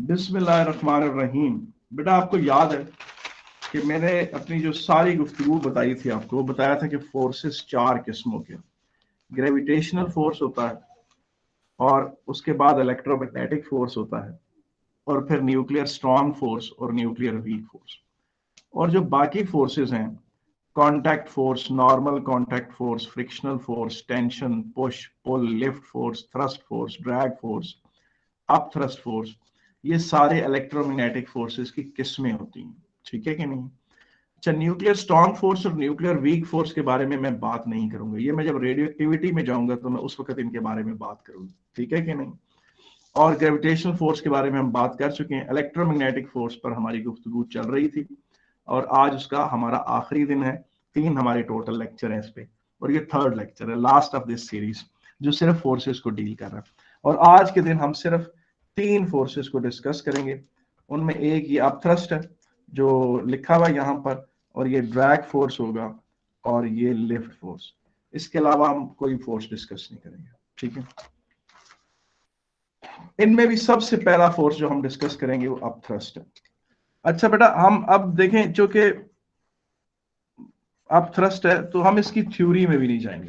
बिस्मिल्लाहिर्रहमानिर्रहीम। बेटा आपको याद है कि मैंने अपनी जो सारी गुफ्तगू बताई थी आपको, वो बताया था कि फोर्सेस 4 किस्मों के, ग्रेविटेशनल फोर्स होता है, और उसके बाद इलेक्ट्रोमैग्नेटिक फोर्स होता है, और फिर न्यूक्लियर स्ट्रॉन्ग फोर्स और न्यूक्लियर वीक फोर्स। और जो बाकी फोर्सेस हैं, contact force, normal contact force, frictional force, tension, push pull, lift force, thrust force, drag force, up thrust force, ये सारे इलेक्ट्रोमैग्नेटिक फोर्सेस की किस्में होती हैं। ठीक है कि नहीं? अच्छा, न्यूक्लियर स्ट्रॉन्ग फोर्स और न्यूक्लियर वीक फोर्स के बारे में मैं बात नहीं करूंगा, ये मैं जब रेडियो एक्टिविटी में जाऊंगा तो मैं उस वक्त इनके बारे में बात करूंगा। ठीक है कि नहीं? और ग्रेविटेशनल फोर्स के बारे में हम बात कर चुके हैं। इलेक्ट्रोमैग्नेटिक फोर्स पर हमारी गुफ्तगू चल रही थी और आज उसका हमारा आखिरी दिन है। 3 हमारे टोटल लेक्चर हैं इस पे, और ये 3rd लेक्चर है, लास्ट ऑफ दिस सीरीज, जो सिर्फ फोर्सेस को डील कर रहा है। और आज के दिन हम सिर्फ 3 फोर्सेस को डिस्कस करेंगे। उनमें एक ये अपथ्रस्ट है जो लिखा हुआ यहाँ पर, और ये ड्रैग फोर्स होगा, और ये लिफ्ट फोर्स। इसके अलावा हम कोई फोर्स डिस्कस नहीं करेंगे। ठीक है? इनमें भी सबसे पहला फोर्स जो हम डिस्कस करेंगे वो अपथ्रस्ट है। अच्छा बेटा, हम अब देखें, चूंकि अपथ्रस्ट है तो हम इसकी थ्योरी में भी नहीं जाएंगे।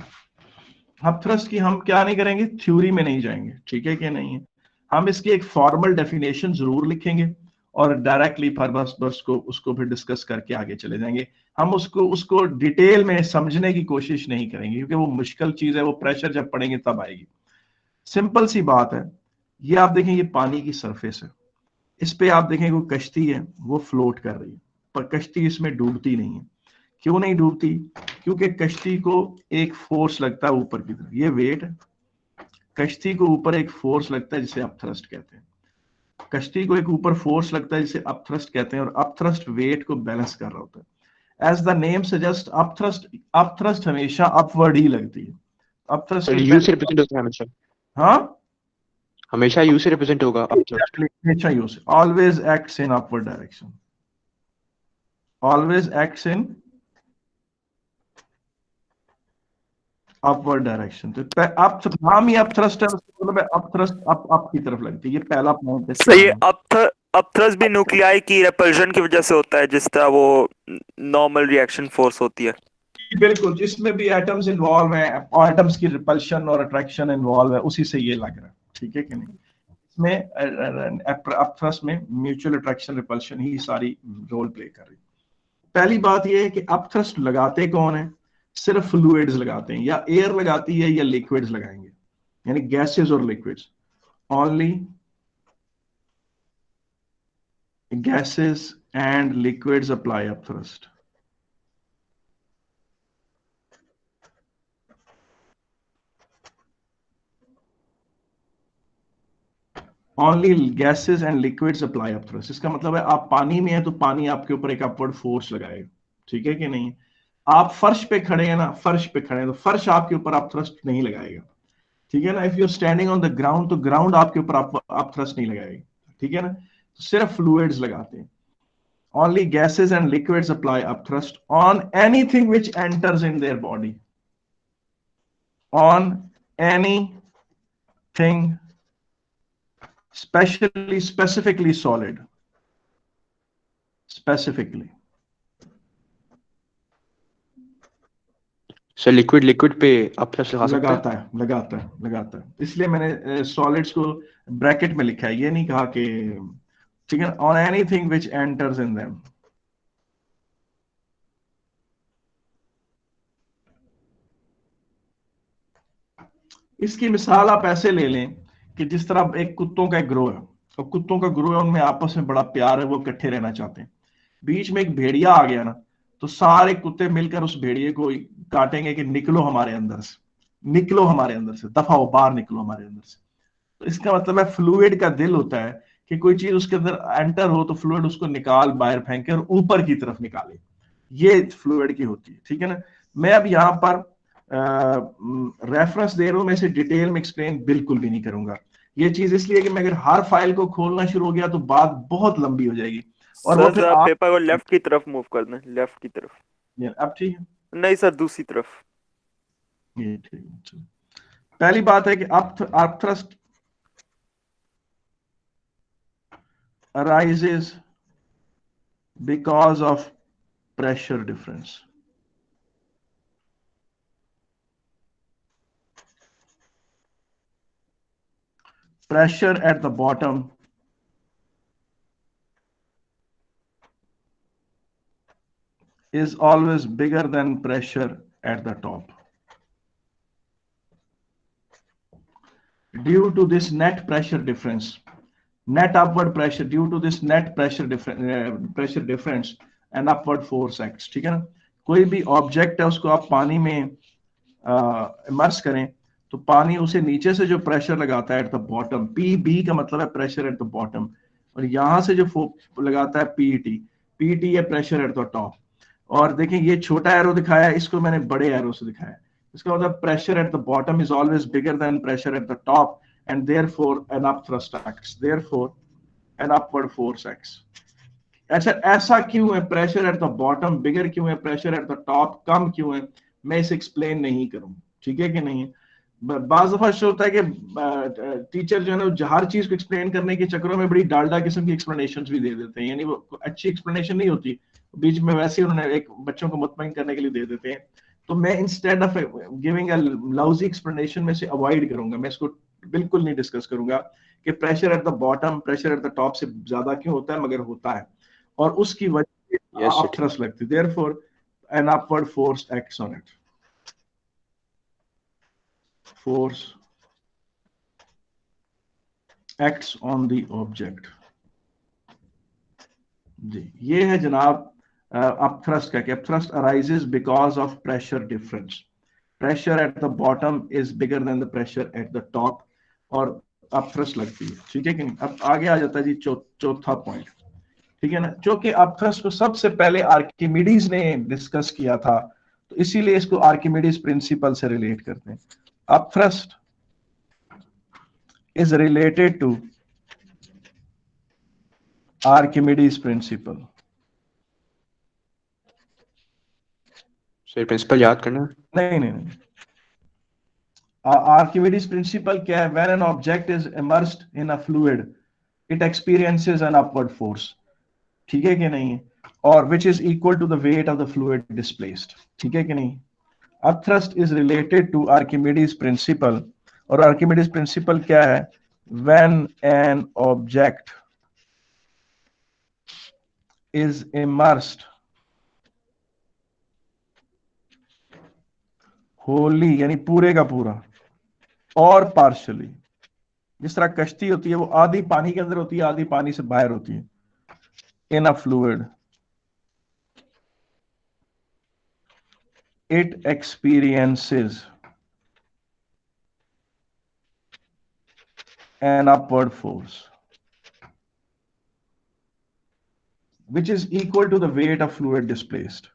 अपथ्रस्ट की हम क्या नहीं करेंगे, थ्योरी में नहीं जाएंगे। ठीक है कि नहीं है? हम इसकी एक फॉर्मल डेफिनेशन जरूर लिखेंगे और डायरेक्टली बस को उसको फिर डिस्कस करके आगे चले जाएंगे। हम उसको उसको डिटेल में समझने की कोशिश नहीं करेंगे, क्योंकि वो मुश्किल चीज है, वो प्रेशर जब पड़ेंगे तब आएगी। सिंपल सी बात है, ये आप देखें, ये पानी की सरफेस है, इस पे आप देखें कोई कश्ती है, वो फ्लोट कर रही है, पर कश्ती इसमें डूबती नहीं है। क्यों नहीं डूबती? क्योंकि कश्ती को एक फोर्स लगता है ऊपर की तरफ, ये वेट है। कश्ती को ऊपर एक फोर्स लगता है जिसे अपथ्रस्ट कहते हैं। कश्ती को एक ऊपर फोर्स लगता है जिसे अपथ्रस्ट कहते हैं, और अपथ्रस्ट वेट को बैलेंस कर रहा होता है। As the name suggest, upthrust हमेशा अपवर्ड ही लगती है। अपथ्रस्ट सर के यू से रिप्रेजेंट होता है हमेशा, हाँ, हमेशा यू से रिप्रेजेंट होगा अप थ्रस्ट। हमेशा use, always acts in upward direction, always acts in upward direction. तो अप नाम ही अपथ्रस्ट है, उसका मतलब है अपथ्रस्ट अप की तरफ लगती है। ये पहला पॉइंट इसका सही। नाम। अपथ्रस्ट भी न्यूक्लियाई की रिपल्शन की वजह से होता है, जिस तरह वो नॉर्मल रिएक्शन फोर्स होती है। बिल्कुल, जिसमें भी एटम्स इन्वॉल्व हैं, एटम्स की रिपल्शन और अट्रैक्शन इन्वॉल्व है, उसी से ये लग रहा है। ठीक है कि नहीं? इसमें अपथ्रस्ट में म्यूचुअल अट्रैक्शन रिपल्शन ही सारी रोल प्ले कर रही है। पहली बात ये है कि अपथ्रस्ट लगाते कौन है? सिर्फ फ्लूइड्स लगाते हैं, या एयर लगाती है या लिक्विड्स लगाएंगे, यानी गैसेस और liquids. Only gases and liquids apply upthrust. Only gases and liquids apply upthrust. इसका मतलब है आप पानी में है तो पानी आपके ऊपर एक अपवर्ड फोर्स लगाएगा। ठीक है कि नहीं? आप फर्श पे खड़े हैं ना, फर्श पे खड़े हैं तो फर्श आपके ऊपर अपथ्रस्ट नहीं लगाएगा। ठीक है ना? If you are standing on the ground तो ग्राउंड आपके ऊपर अपथ्रस्ट नहीं लगाएगी। ठीक है ना? तो सिर्फ फ्लूइड्स लगाते हैं। Only gases and liquids apply upthrust on anything which enters in their body. On anything specifically solid, specifically. Sir liquid पे अप थ्रस्ट लगा सकते हैं? लगाता है। इसलिए मैंने सॉलिड्स को ब्रैकेट में लिखा है, ये नहीं कहा कि, ठीक है, on anything which enters in them. इसकी मिसाल आप ऐसे ले लें कि जिस तरह एक कुत्तों का एक ग्रोह है, और कुत्तों का ग्रोह है, उनमें आपस में बड़ा प्यार है, वो इकट्ठे रहना चाहते हैं। बीच में एक भेड़िया आ गया ना, तो सारे कुत्ते मिलकर उस भेड़िए को काटेंगे कि निकलो हमारे अंदर से, निकलो हमारे अंदर से, दफा हो, बाहर निकलो हमारे अंदर से। तो इसका मतलब है फ्लूइड का दिल होता है कि कोई चीज उसके अंदर एंटर हो तो फ्लूइड उसको निकाल, बाहर फेंके और ऊपर की तरफ निकाले। ये फ्लूइड की होती है। ठीक है ना? मैं अब यहाँ पर रेफरेंस दे रहा हूं, मैं इसे डिटेल में एक्सप्लेन बिल्कुल भी नहीं करूंगा। ये चीज इसलिए कि मैं अगर हर फाइल को खोलना शुरू हो गया तो बात बहुत लंबी हो जाएगी, और वो सर फिर जरा आप, पेपर को लेफ्ट की तरफ मूव कर दें, लेफ्ट की तरफ। अब ठीक है, नहीं सर, दूसरी तरफ। ये ठीक है। चलो। पहली बात है कि upthrust arises because of pressure difference. Pressure at the bottom is always bigger than pressure at the top. Due to this net pressure difference, net upward pressure, due to this net pressure difference, an upward force acts. ठीक है ना? कोई भी object है उसको आप पानी में इमर्स करें तो पानी उसे नीचे से जो प्रेशर लगाता है at the bottom, p b का मतलब है प्रेशर एट द बॉटम, और यहां से जो लगाता है पीटी, पीटी है प्रेशर एट द टॉप। और देखें ये छोटा एरो दिखाया है, इसको मैंने बड़े एरो से दिखाया है। इसका मतलब pressure at the bottom is always bigger than pressure at the top and therefore an up thrust acts, therefore an upward force acts. अच्छा, ऐसा क्यों है? Pressure at the bottom bigger क्यों है, प्रेशर एट द टॉप कम क्यों है? मैं इसे एक्सप्लेन नहीं करूंगा, ठीक है कि नहीं? बाज़ दफा होता है कि टीचर जो है ना हर चीज को एक्सप्लेन करने के चक्करों में बड़ी डालडा किस्म की एक्सप्लेनेशंस भी दे देते हैं, यानी वो अच्छी एक्सप्लेनेशन नहीं होती, बीच में वैसे ही उन्होंने एक बच्चों को मुतमईन करने के लिए दे देते हैं। तो मैं instead of giving a lousy explanation में से अवॉइड करूंगा, मैं इसको बिल्कुल नहीं डिस्कस करूंगा कि pressure at the bottom pressure at the top से ज्यादा क्यों होता है, मगर होता है, और उसकी वजह से अप थ्रस्ट लगती है, therefore an upward force acts on it. Force acts on the object। जी, ये है जनाब अपथ्रस्ट का, upthrust arises because of pressure difference। Pressure at the bottom is bigger than the pressure at the top और upthrust लगती है, ठीक है कि नहीं? अब आगे आ जाता है जी चौथा पॉइंट, ठीक है ना? जो कि अपथ्रस्ट को सबसे पहले आर्किमिडीज ने डिस्कस किया था, तो इसीलिए इसको आर्किमिडीज प्रिंसिपल से रिलेट करते हैं। Upthrust is related to Archimedes principle। Sir principle याद करना? नहीं। Archimedes principle क्या है? When an object is immersed in a fluid, it experiences an upward force, ठीक है कि नहीं? और which is equal to the weight of the fluid displaced, ठीक है कि नहीं? Upthrust is related to Archimedes principle, और Archimedes principle क्या है? When an object is immersed wholly, यानी पूरे का पूरा, और partially, जिस तरह कश्ती होती है वो आधी पानी के अंदर होती है आधी पानी से बाहर होती है, in a fluid, it experiences an upward force which is equal to the weight of fluid displaced।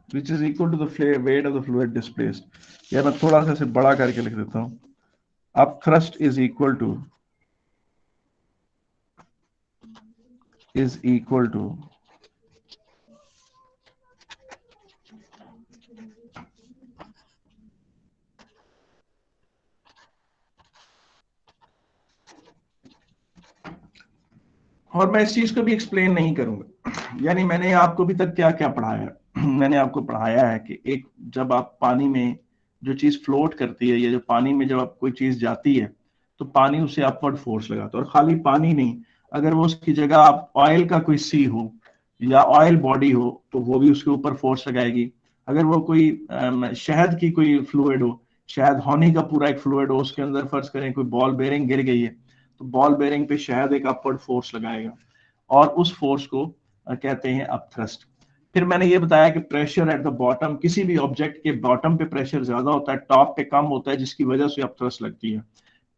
which is equal to the weight of the fluid displaced। या मैं थोड़ा सा इसे बड़ा करके लिख देता हूं, upthrust is equal to और मैं इस चीज को भी एक्सप्लेन नहीं करूंगा, यानी मैंने आपको अभी तक क्या क्या पढ़ाया है? मैंने आपको पढ़ाया है कि एक जब आप पानी में जो चीज फ्लोट करती है या जो पानी में जब आप कोई चीज जाती है तो पानी उसे अपवर्ड फोर्स लगाता है, और खाली पानी नहीं, अगर वो उसकी जगह आप ऑयल का कोई सी हो या ऑयल बॉडी हो तो वो भी उसके ऊपर फोर्स लगाएगी। अगर वो कोई शहद की कोई फ्लूइड हो, शहद हनी का पूरा एक फ्लूइड हो, उसके अंदर फर्ज करें कोई बॉल बेरिंग गिर गई है तो बॉल बेरिंग पे शहद एक अपवर्ड फोर्स लगाएगा और उस फोर्स को कहते हैं अपथ्रस्ट। फिर मैंने ये बताया कि प्रेशर एट द बॉटम, किसी भी ऑब्जेक्ट के बॉटम पे प्रेशर ज्यादा होता है, टॉप पे कम होता है, जिसकी वजह से अपथ्रस्ट लगती है।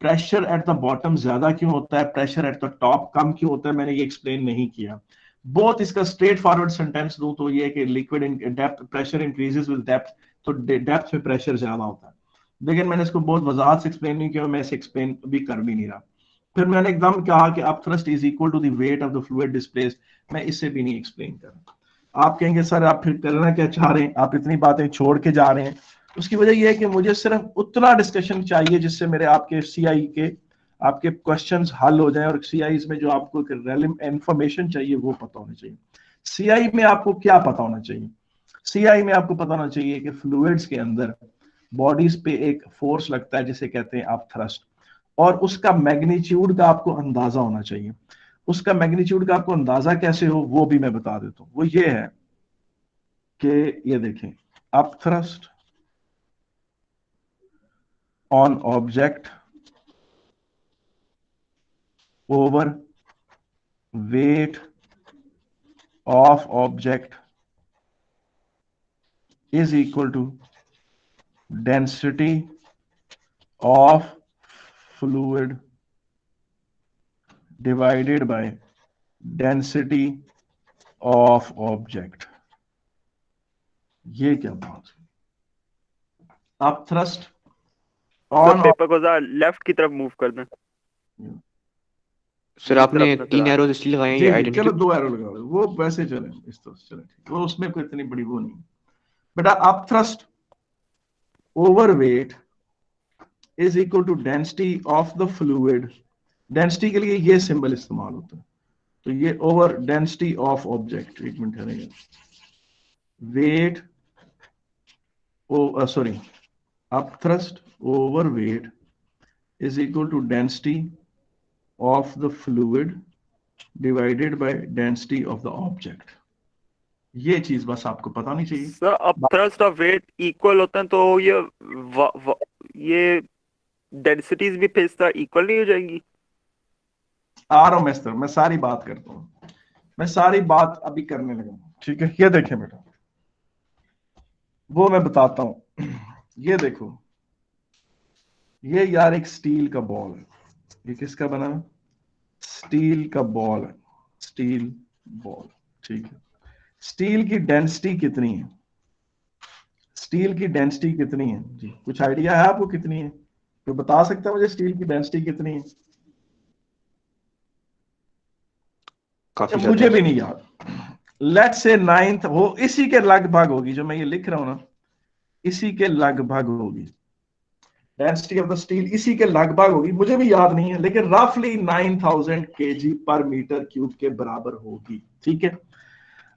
प्रेशर एट द बॉटम ज्यादा क्यों होता है, प्रेशर एट द टॉप कम क्यों होता है, मैंने ये एक्सप्लेन नहीं किया। बहुत इसका स्ट्रेट फॉरवर्ड सेंटेंस दूं तो ये कि liquid in depth pressure increases with depth, तो डेप्थ में प्रेशर ज्यादा होता है, लेकिन मैंने इसको बहुत वजाहत से एक्सप्लेन नहीं किया, मैं इसे एक्सप्लेन भी कर भी नहीं रहा। फिर मैंने एकदम कहा कि up thrust is equal to the weight of the fluid displaced. मैं इससे भी नहीं एक्सप्लेन कर रहा। आप कहेंगे सर आप फिर करना क्या चाह रहे हैं, आप इतनी बातें छोड़ के जा रहे हैं। उसकी वजह यह है कि मुझे सिर्फ उतना डिस्कशन चाहिए जिससे मेरे आपके सीआई के आपके क्वेश्चंस हल हो जाएं और सीआई में जो आपको इंफॉर्मेशन चाहिए वो पता होनी चाहिए। सीआई में आपको क्या पता होना चाहिए? सीआई में आपको पता होना चाहिए कि फ्लूइड्स के अंदर बॉडीज पे एक फोर्स लगता है जिसे कहते हैं अप थ्रस्ट, और उसका मैग्नीट्यूड का आपको अंदाजा होना चाहिए। उसका मैग्नीट्यूड का आपको अंदाजा कैसे हो वो भी मैं बता देता हूं। वो ये है कि ये देखें, up thrust on object over weight of object is equal to density of fluid divided by density of object। ये क्या बात है? आप थ्रस्ट ऑन पेपर को जरा लेफ्ट की तरफ मूव कर दें। सर आपने 3 एरोज इसलिए लगाए हैं, ये आइडेंटिटी। चलो 2 एरो लगा दो, वो वैसे चले इस तरह से चले, ठीक। वो उसमें कोई इतनी बड़ी वो नहीं बेटा। Up thrust over weight is equal to density of the fluid. Density के लिए ये सिंबल इस्तेमाल होता है, तो ये ओवर डेंसिटी ऑफ ऑब्जेक्ट। एक मिनट रहेगा, wait sorry up thrust over weight is equal to density of the fluid divided by density of the object. ये चीज बस आपको पता नहीं चाहिए। सर अप थ्रस्ट और वेट इक्वल होते हैं तो ये डेंसिटीज भी फिर से इक्वल नहीं हो जाएंगी? आ रहा हूं मिस्टर, मैं सारी बात करता हूं, मैं सारी बात अभी करने लगा, ठीक है। ये देखें बेटा, वो मैं बताता हूं। ये देखो, ये यार एक स्टील का बॉल है। ये किसका बना है? स्टील का बॉल है, स्टील बॉल, ठीक है। स्टील की डेंसिटी कितनी है? स्टील की डेंसिटी कितनी है जी? कुछ आइडिया है आपको कितनी है? तो बता सकता है मुझे स्टील की डेंसिटी कितनी है? काफी मुझे भी नहीं याद। लेट्स से 9th हो, इसी के लगभग होगी जो मैं ये लिख रहा हूं ना, इसी के लगभग होगी डेंसिटी ऑफ द स्टील, इसी के लगभग होगी। मुझे भी याद नहीं है, लेकिन रफली 9000 kg पर मीटर क्यूब के बराबर होगी, ठीक है।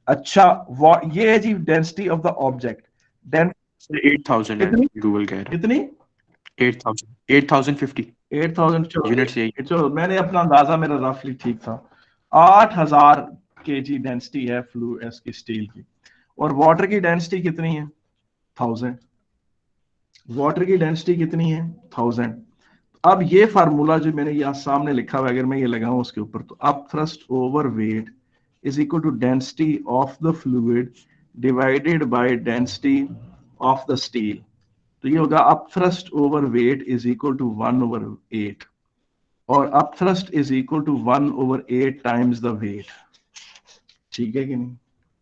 अच्छा, ये है जी डेंसिटी ऑफ द ऑब्जेक्ट। 8000 है, गूगल कह रहा है। कितनी? 8050 यूनिट्स यही। चलो मैंने अपना अंदाजा, मेरा रफली ठीक था। 8000 kg डेंसिटी है फ्लूइड की स्टील की। और वाटर की डेंसिटी कितनी है? 1000। वाटर की डेंसिटी कितनी है? 1000। अब ये फार्मूला जो मैंने यहाँ सामने लिखा हुआ है, अगर मैं ये लगाऊं उसके ऊपर, तो up thrust over wait is equal to density of the fluid divided by density of the steel। तो ये होगा up thrust over weight is equal to 1/8, और up thrust is equal to 1/8 times the weight। ठीक है कि नहीं?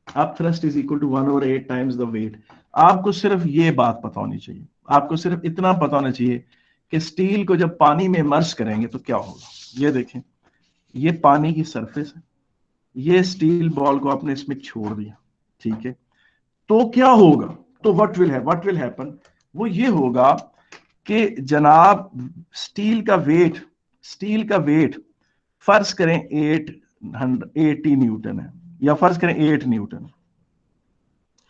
up thrust is equal to 1/8 times the weight। आपको सिर्फ ये बात पता होनी चाहिए, आपको सिर्फ इतना पता होना चाहिए कि स्टील को जब पानी में इमर्स करेंगे तो क्या होगा। ये देखें, ये पानी की सरफेस है, ये स्टील बॉल को आपने इसमें छोड़ दिया, ठीक है। तो क्या होगा? तो व्हाट विल हैपन, वो ये होगा कि जनाब स्टील का वेट फर्ज करें 880 न्यूटन है, या फर्ज करें 8 न्यूटन।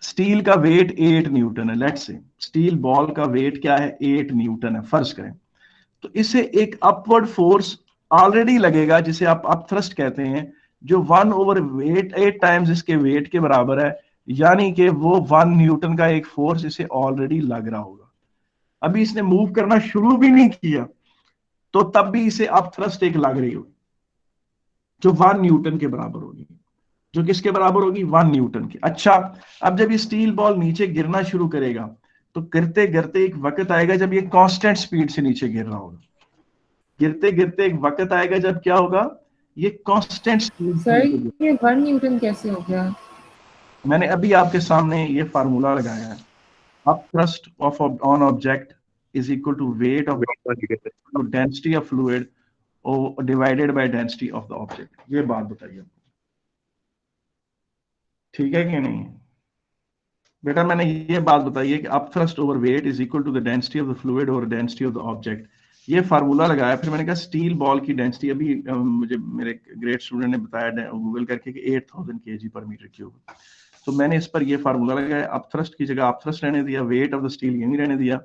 स्टील का वेट 8 न्यूटन है, लेट्स से स्टील बॉल का वेट क्या है? 8 न्यूटन है, फर्ज करें। तो इसे एक अपवर्ड फोर्स ऑलरेडी लगेगा जिसे आप अप थ्रस्ट कहते हैं, जो 1/8 टाइम्स इसके वेट के बराबर है, यानी कि वो 1 न्यूटन का एक फोर्स इसे ऑलरेडी लग रहा होगा। अभी इसने मूव करना शुरू भी नहीं किया तो तब भी इसे अप थ्रस्ट एक लग रही होगी जो 1 न्यूटन के बराबर होगी। जो किसके बराबर होगी? 1 न्यूटन के। अच्छा, अब जब ये स्टील बॉल नीचे गिरना शुरू करेगा तो गिरते गिरते एक वक्त आएगा जब ये कांस्टेंट स्पीड से नीचे गिर रहा होगा। गिरते गिरते एक वक्त आएगा जब क्या होगा? ये कांस्टेंट स्पीड। सर ये 1 न्यूटन कैसे हो गया? मैंने अभी आपके सामने ये फार्मूला लगाया है। Up thrust of on object is equal to weight of density of fluid divided by density of the object. ये बात बताइए, ठीक है कि नहीं बेटा? मैंने ये बात बताई है कि up thrust over weight is equal to the density of the fluid over density of the object. ये फार्मूला लगाया। फिर मैंने कहा स्टील बॉल की डेंसिटी, अभी मुझे मेरे ग्रेड स्टूडेंट ने बताया गूगल करके कि 8000 kg पर मीटर क्यूब। तो मैंने इस पर ये फार्मूला लगाया, अप थ्रस्ट की जगह अप थ्रस्ट रहने दिया, वेट ऑफ द स्टील यहीं रहने दिया,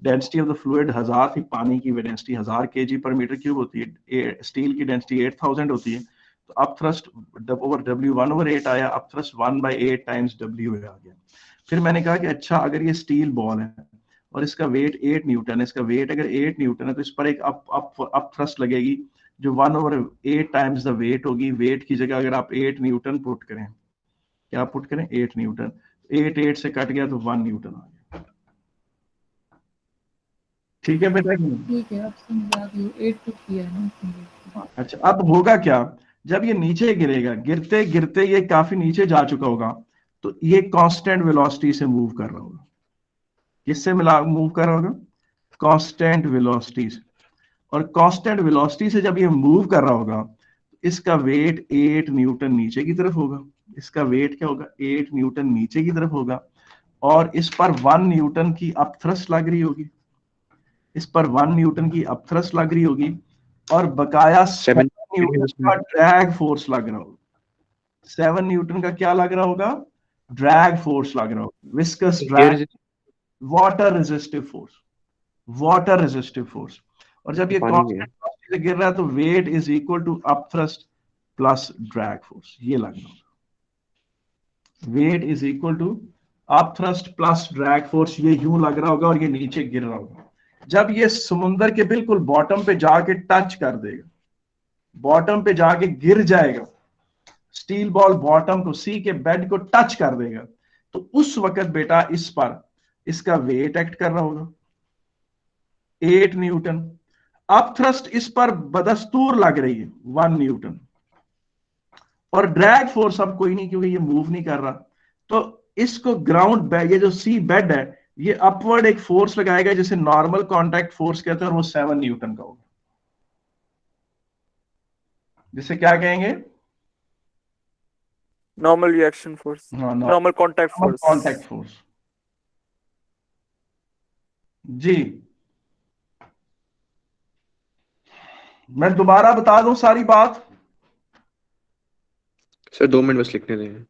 डेंसिटी ऑफ द फ्लूइड 1000 थी, पानी की डेंसिटी 1000 kg पर मीटर क्यूब होती है, स्टील की डेंसिटी 8000 होती है। तो अप थ्रस्ट ओवर W 1/8 आया, अप थ्रस्ट 1/8 टाइम्स W आ गया। फिर मैंने कहा कि अच्छा अगर ये स्टील बॉल है और इसका वेट 8 न्यूटन है, इसका वेट अगर 8 न्यूटन है तो इस पर एक अप थ्रस्ट लगेगी जो 1/8 टाइम्स द वेट होगी। वेट की जगह अगर आप 8 न्यूटन पुट करें, क्या पुट करें 8 न्यूटन, 8 से कट गया तो 1 न्यूटन आ गया। ठीक है बेटा? ठीक है, अब समझा दियो, 8 पुट किया है ना। अच्छा अब होगा क्या, जब ये नीचे गिरेगा, गिरते गिरते ये काफी नीचे जा चुका होगा, तो ये कांस्टेंट वेलोसिटी से मूव कर रहा होगा। किससे मूव कर रहा होगा? कांस्टेंट वेलोसिटी से। और कांस्टेंट वेलोसिटी से जब ये मूव कर रहा होगा, इसका वेट 8 न्यूटन नीचे की तरफ होगा। इसका वेट क्या होगा? 8 न्यूटन नीचे की तरफ होगा। और इस पर 1 न्यूटन की अपथ्रस्ट लग रही होगी, इस पर 1 न्यूटन की अपथ्रस्ट लग रही होगी, और बकाया 7 न्यूटन का ड्रैग फोर्स लग रहा होगा। 7 न्यूटन का क्या लग रहा होगा? ड्रैग फोर्स लग रहा होगा। Viscous drag, water resistive force, water resistive force. और जब ये कांस्टेंट से गिर रहा है तो weight is equal to upthrust plus drag force, ये लग रहा होगा। Weight is equal to upthrust plus drag force, ये यूं लग रहा होगा और ये नीचे गिर रहा होगा। जब ये समुंदर के बिल्कुल बॉटम पे जाके टच कर देगा, बॉटम पे जाके गिर जाएगा, स्टील बॉल बॉटम को, सी के बेड को टच कर देगा, तो उस वक्त बेटा इस पर इसका वेट एक्ट कर रहा होगा 8 न्यूटन। अप थ्रस्ट इस पर बदस्तूर लग रही है 1 न्यूटन, और ड्रैग फोर्स अब कोई नहीं क्योंकि ये मूव नहीं कर रहा। तो इसको ग्राउंड, ये जो सी बेड है, ये अपवर्ड एक फोर्स लगाएगा जिसे नॉर्मल कांटेक्ट फोर्स कहते हैं, और वो 7 न्यूटन का होगा, जिसे क्या कहेंगे? Normal reaction force, normal contact force, contact force. जी मैं दोबारा बता दूं सारी बात? सर 2 मिनट बस लिखने दें।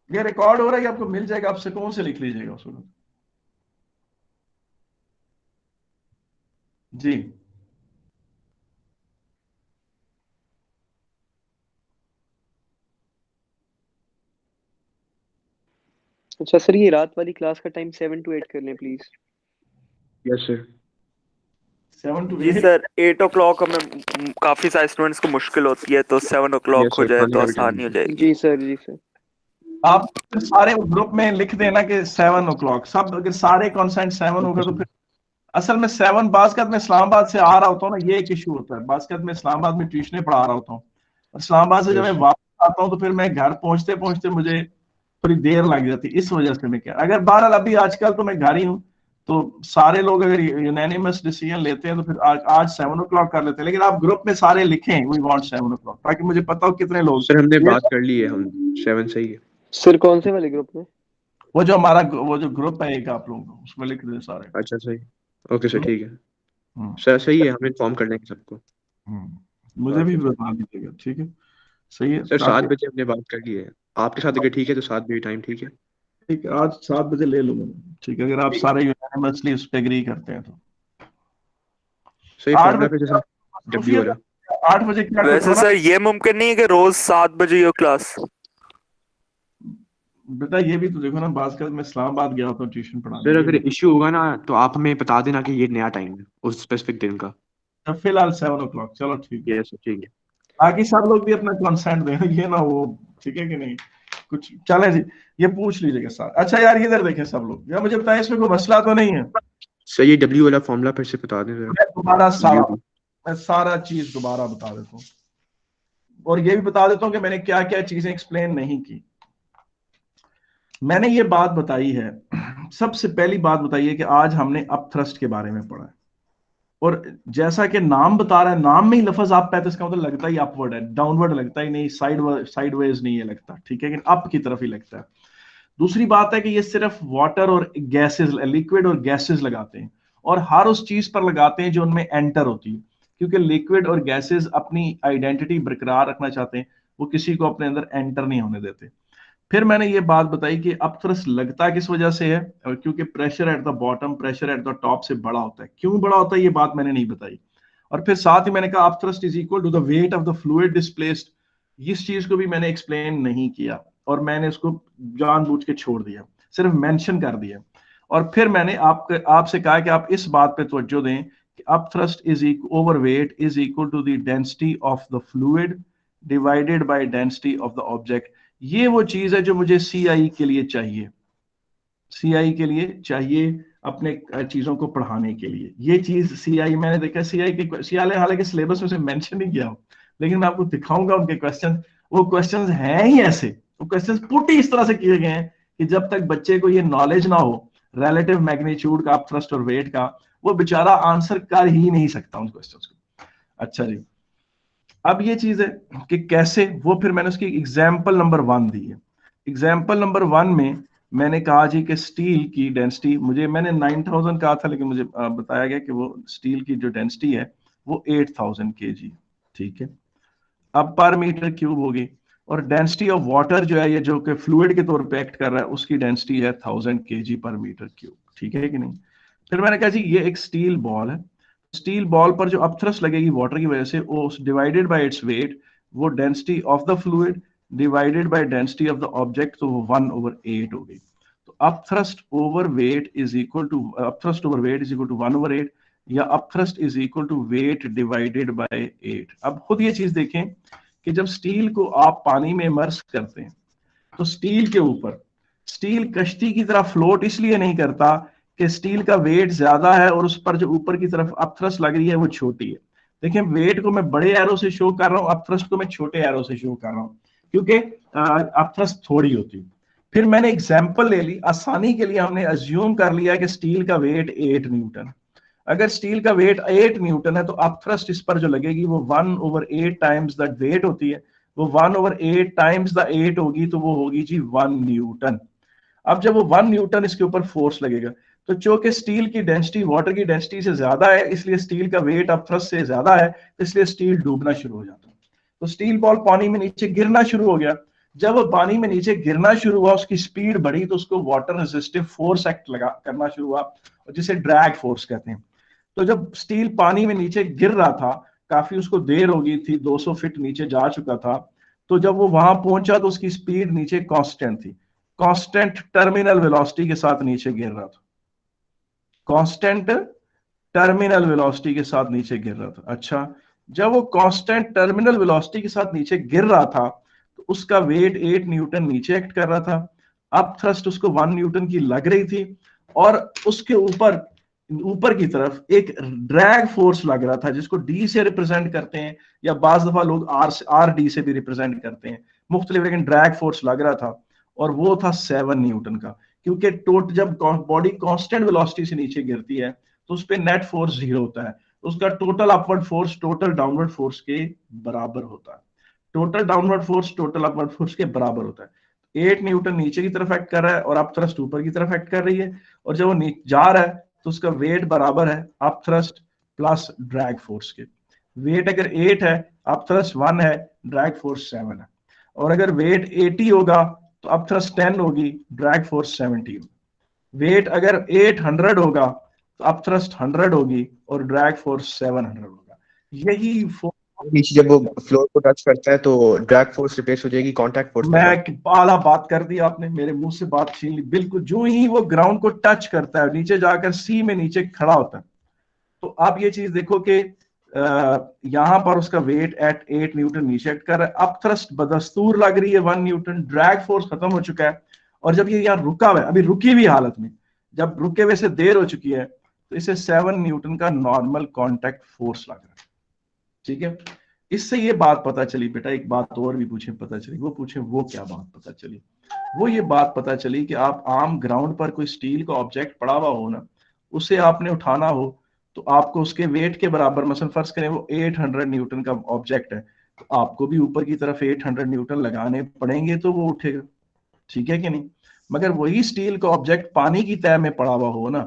ये रिकॉर्ड हो रहा है, आपको मिल जाएगा, आप सुकून से लिख लीजिएगा उसको। जी अच्छा सर, ये रात वाली क्लास का टाइम 7 to 8 कर लें प्लीज। Yes sir. 7 to 8? जी सर, 8 o'clock हमें काफी सारे स्टूडेंट्स को मुश्किल होती है, तो 7 o'clock हो जाए तो आसानी हो जाएगी। जी सर, जी सर। आप सारे ग्रुप में लिख देना कि 7 o'clock, सब अगर सारे कॉन्सेंट 7 होगा तो फिर असल में 7 बास्कत में इस्लामाबाद से आ रहा होता हूँ ना, ये एक इशू होता है। बास्कत में इस्लामाबाद में ट्यूशन पढ़ा रहा होता हूँ, और इस्लामाबाद से जब मैं वापस आता हूँ तो फिर मैं घर पहुंचते पहुंचते मुझे थोड़ी देर लग जाती, इस वजह से मैं क्या, अगर बहरहाल अभी आजकल तो मैं घर ही हूँ, तो सारे लोग अगर यूनानिमस डिसीजन लेते हैं तो फिर आज 7 o'clock कर लेते हैं। लेकिन आप ग्रुप में सारे लिखें वी वांट 7 o'clock, ताकि मुझे पता हो कितने लोग। सर हमने बात कर ली है, हम 7 सही है। सर कौन से वाले ग्रुप में? वो जो हमारा वो जो ग्रुप है एक आप लोग, उसमें लिख दें सारे। अच्छा सही, ओके सर ठीक है सर, सही है, हम इन्फॉर्म कर देंगे सबको। मुझे भी बता दीजिएगा, ठीक है? सही है सर 7 बजे हमने बात कर ली है आपके साथ, अगर ठीक है तो 7 बजे टाइम ठीक है? ठीक है, आज 7 बजे ले लूंगा, ठीक है, अगर आप सारे यूनानिमसली उस पे एग्री करते हैं तो। सही फॉर्मूला पे जैसे डब्ल्यू वाला 8 बजे क्या? वैसे सर ये मुमकिन नहीं है कि रोज 7 बजे हो क्लास? बेटा ये भी तो देखो ना, बास्कत में इस्लामाबाद गया होता हूँ ट्यूशन पढ़ाने। सर अगर इश्यू होगा ना तो आप हमें बता देना कि ये नया टाइम है उस स्पेसिफिक दिन का। तो फिलहाल 7 o'clock, चलो ठीक है। यस ठीक है। बाकी सब लोग भी अपना कंसेंट दें, ये ना वो, ठीक है कि नहीं? कुछ चले जी, ये पूछ लीजिएगा सर। अच्छा यार इधर देखें सब लोग, यार मुझे बताएं इसमें कोई मसला तो नहीं है? सर ये डब्ल्यू वाला फॉर्मूला फिर से बता दें मैं दोबारा सारा चीज दोबारा बता देता हूँ, और ये भी बता देता हूँ कि मैंने क्या क्या चीजें एक्सप्लेन नहीं की। मैंने ये बात बताई है, सबसे पहली बात बताई है कि आज हमने अपथ्रस्ट के बारे में पढ़ा है, और जैसा कि नाम बता रहा है, नाम में ही लफज अप है, तो इसका मतलब लगता ही अपवर्ड है, डाउनवर्ड लगता ही नहीं, साइडवेज नहीं है लगता, ठीक है, लेकिन अप की तरफ ही लगता है। दूसरी बात है कि ये सिर्फ वाटर और गैसेस, लिक्विड और गैसेस लगाते हैं, और हर उस चीज पर लगाते हैं जो उनमें एंटर होती है, क्योंकि लिक्विड और गैसेस अपनी आइडेंटिटी बरकरार रखना चाहते हैं, वो किसी को अपने अंदर एंटर नहीं होने देते। फिर मैंने ये बात बताई कि अपथ्रस्ट लगता किस वजह से है, और क्योंकि pressure at the bottom pressure at the top से बड़ा होता है। क्यों बड़ा होता है ये बात मैंने नहीं बताई। और फिर साथ ही मैंने कहा upthrust is equal to the weight of the fluid displaced, इस चीज को भी मैंने एक्सप्लेन नहीं किया, और मैंने इसको जानबूझ के छोड़ दिया, सिर्फ मेंशन कर दिया। और फिर मैंने आपसे कहा कि आप इस बात पे तवज्जो दें कि upthrust is over weight is equal to the density of the fluid divided by density of the object. ये वो चीज है जो मुझे सीआई के लिए चाहिए, सीआई के लिए चाहिए अपने चीजों को पढ़ाने के लिए। ये चीज सीआई मैंने देखा, सीआई हालांकि सिलेबस में से मेंशन नहीं किया, लेकिन मैं आपको दिखाऊंगा उनके क्वेश्चन। वो क्वेश्चंस हैं ही ऐसे, वो क्वेश्चंस पुट ही इस तरह से किए गए हैं कि जब तक बच्चे को ये नॉलेज ना हो रिलेटिव मैग्नीट्यूड का, अपथ्रस्ट और वेट का, वो बेचारा आंसर कर ही नहीं सकता उन क्वेश्चंस को। अच्छा जी, अब ये चीज है कि कैसे, वो फिर मैंने उसकी एग्जाम्पल नंबर 1 दी है। एग्जाम्पल नंबर 1 में मैंने कहा जी कि स्टील की डेंसिटी, मैंने 9000 कहा था, लेकिन मुझे बताया गया कि वो स्टील की जो डेंसिटी है वो 8000 kg, ठीक है, अब पर मीटर क्यूब होगी। और डेंसिटी ऑफ वाटर जो है, ये जो कि फ्लूइड के तौर पे एक्ट कर रहा है, उसकी डेंसिटी है 1000 kg पर मीटर क्यूब, ठीक है कि नहीं। फिर मैंने कहा जी ये एक स्टील बॉल है, स्टील बॉल पर जो अपथ्रस्ट लगेगी वाटर की वजह से, वो डिवाइडेड बाय इट्स वेट, वो density of the fluid divided by density of the object, तो वो 1/8 हो गई। तो upthrust over weight is equal to 1/8, या upthrust is equal to weight divided by 8। अब खुद ये चीज देखें कि जब स्टील को आप पानी में इमर्स करते हैं, तो स्टील के ऊपर, स्टील कश्ती की तरह फ्लोट इसलिए नहीं करता कि स्टील का वेट ज्यादा है और उस पर जो ऊपर की तरफ अपथ्रस्ट लग रही है वो छोटी है। देखिए वेट को मैं बड़े एरो से शो कर रहा हूँ, अपथ्रस्ट को मैं छोटे एरो से शो कर रहा हूँ, क्योंकि अपथ्रस्ट थोड़ी होती है। फिर मैंने एग्जाम्पल ले ली, आसानी के लिए हमने अज्यूम कर लिया कि स्टील का वेट 8 न्यूटन। अगर स्टील का वेट 8 न्यूटन है, तो अपथ्रस्ट इस पर जो लगेगी वो 1/8 टाइम्स दैट वेट होती है, वो 1/8 टाइम्स द 8 होगी, तो वो होगी जी 1 न्यूटन। अब जब वो 1 न्यूटन इसके ऊपर फोर्स लगेगा, तो चूंकि स्टील की डेंसिटी वाटर की डेंसिटी से ज्यादा है, इसलिए स्टील का वेट अपथ्रस्ट से ज्यादा है, इसलिए स्टील डूबना शुरू हो जाता है। तो स्टील बॉल पानी में नीचे गिरना शुरू हो गया। जब वो पानी में नीचे गिरना शुरू हुआ, उसकी स्पीड बढ़ी, तो उसको वाटर रेजिस्टिव फोर्स एक्ट करना शुरू हुआ, जिसे ड्रैग फोर्स कहते हैं। तो जब स्टील पानी में नीचे गिर रहा था, काफी उसको देर हो गई थी, 200 फीट नीचे जा चुका था, तो जब वो वहां पहुंचा तो उसकी स्पीड नीचे कांस्टेंट थी, कांस्टेंट टर्मिनल वेलोसिटी के साथ नीचे गिर रहा था, कांस्टेंट टर्मिनल वेलोसिटी के साथ नीचे गिर रहा था। अच्छा, जब वो कांस्टेंट टर्मिनल वेलोसिटी के साथ नीचे गिर रहा था, तो उसका वेट 8 न्यूटन नीचे एक्ट कर रहा था, अब थ्रस्ट उसको 1 न्यूटन की लग रही थी, और उसके ऊपर की तरफ एक ड्रैग फोर्स लग रहा था, जिसको डी से रिप्रेजेंट करते हैं, या बाज दफा लोग आर डी से भी रिप्रेजेंट करते हैं, मुख्तलिफ, लेकिन ड्रैग फोर्स लग रहा था, और वो था 7 न्यूटन का। क्योंकि जब बॉडी कांस्टेंट वेलोसिटी से नीचे गिरती है, तो उस पर नेट फोर्स 0 होता है, उसका total upward force total downward force के बराबर होता है, total downward force total upward force के बराबर होता है। 8 न्यूटन नीचे की तरफ एक्ट कर रहा है, और अप थ्रस्ट ऊपर की तरफ एक्ट कर रही है, और जब वो जा रहा है तो उसका वेट बराबर है up thrust plus drag force के। वेट अगर 8 है, अप थ्रस्ट 1 है, ड्रैग फोर्स 7 है। और अगर वेट 80 होगा, तो अप थ्रस्ट 10 होगी, ड्रैग फोर्स 70 होगी। वेट अगर 800 होगा, तो अप थ्रस्ट 100 होगी, और ड्रैग फोर्स 700 होगा। यही नीचे जब वो फ्लोर को टच करता है, तो ड्रैग फोर्स रिप्लेस हो जाएगी कांटेक्ट फोर्स। मैं आला बात कर दी आपने, मेरे मुंह से बात छीन ली। बिल्कुल जो ही वो ग्राउंड को टच करता है, नीचे जाकर सी में नीचे खड़ा होता है, तो आप ये चीज देखो कि यहां पर उसका वेट एट 8 न्यूटन नीचे एक्ट कर रहा है, अप थ्रस्ट बदस्तूर लग रही है 1 न्यूटन, ड्रैग फोर्स खत्म हो चुका है, और जब ये यहाँ रुका हुआ है, अभी रुकी हुई हालत में, जब रुके हुए से देर हो चुकी है, तो इसे 7 न्यूटन का नॉर्मल कॉन्टैक्ट फोर्स लग रहा है। ठीक है, इससे ये बात पता चली, बेटा एक बात और भी पूछे पता चली, वो पूछे वो क्या बात पता चली, वो ये बात पता चली कि आप आम ग्राउंड पर कोई स्टील का ऑब्जेक्ट पड़ा हुआ हो ना, उसे आपने उठाना हो, तो आपको उसके वेट के बराबर, मसलन फर्ज करें वो 800 न्यूटन का ऑब्जेक्ट है, तो आपको भी ऊपर की तरफ 800 न्यूटन लगाने पड़ेंगे तो वो उठेगा, ठीक है कि नहीं। मगर वही स्टील का ऑब्जेक्ट पानी की तह में पड़ा हुआ हो ना,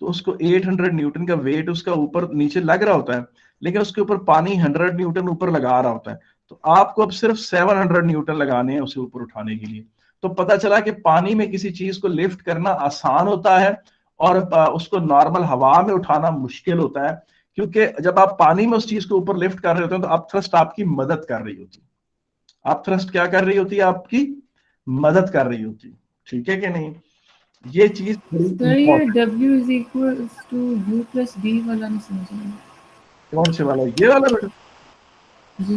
तो उसको 800 न्यूटन का वेट उसका ऊपर नीचे लग रहा होता है, लेकिन उसके ऊपर पानी 100 न्यूटन ऊपर लगा रहा होता है, तो आपको अब सिर्फ 700 न्यूटन लगाने हैं उसे ऊपर उठाने के लिए। तो पता चला कि पानी में किसी चीज को लिफ्ट करना आसान होता है और उसको नॉर्मल हवा में उठाना मुश्किल होता है, क्योंकि जब आप पानी में उस चीज को ऊपर लिफ्ट कर रहे होते हैं तो अप थ्रस्ट आपकी मदद कर रही होती है। अप थ्रस्ट क्या कर रही होती है? आपकी मदद कर रही होती है, ठीक है कि नहीं। ये चीज सर ये W is equal to U plus D वाला नहीं समझ आया। कौन से वाला? ये वाला बेटा। जी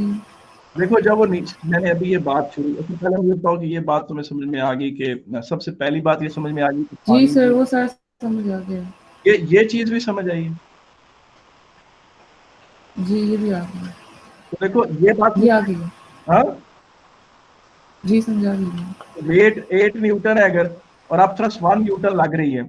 देखो जब वो मैंने अभी ये बात शुरू, उससे पहले मुझे बताओ कि ये बात तुम्हें समझ में आ गई कि सबसे पहली बात ये समझ में आ गई कि जी पानी सर वो सारा समझ आ गया। ये चीज भी समझ आई है। जी ये भी आ गया। तो देखो ये बात ये आ गई। हाँ, जी समझा गई। वेट 8 न्यूटन है अगर, और आप थ्रस्ट 1 न्यूटन लग रही है,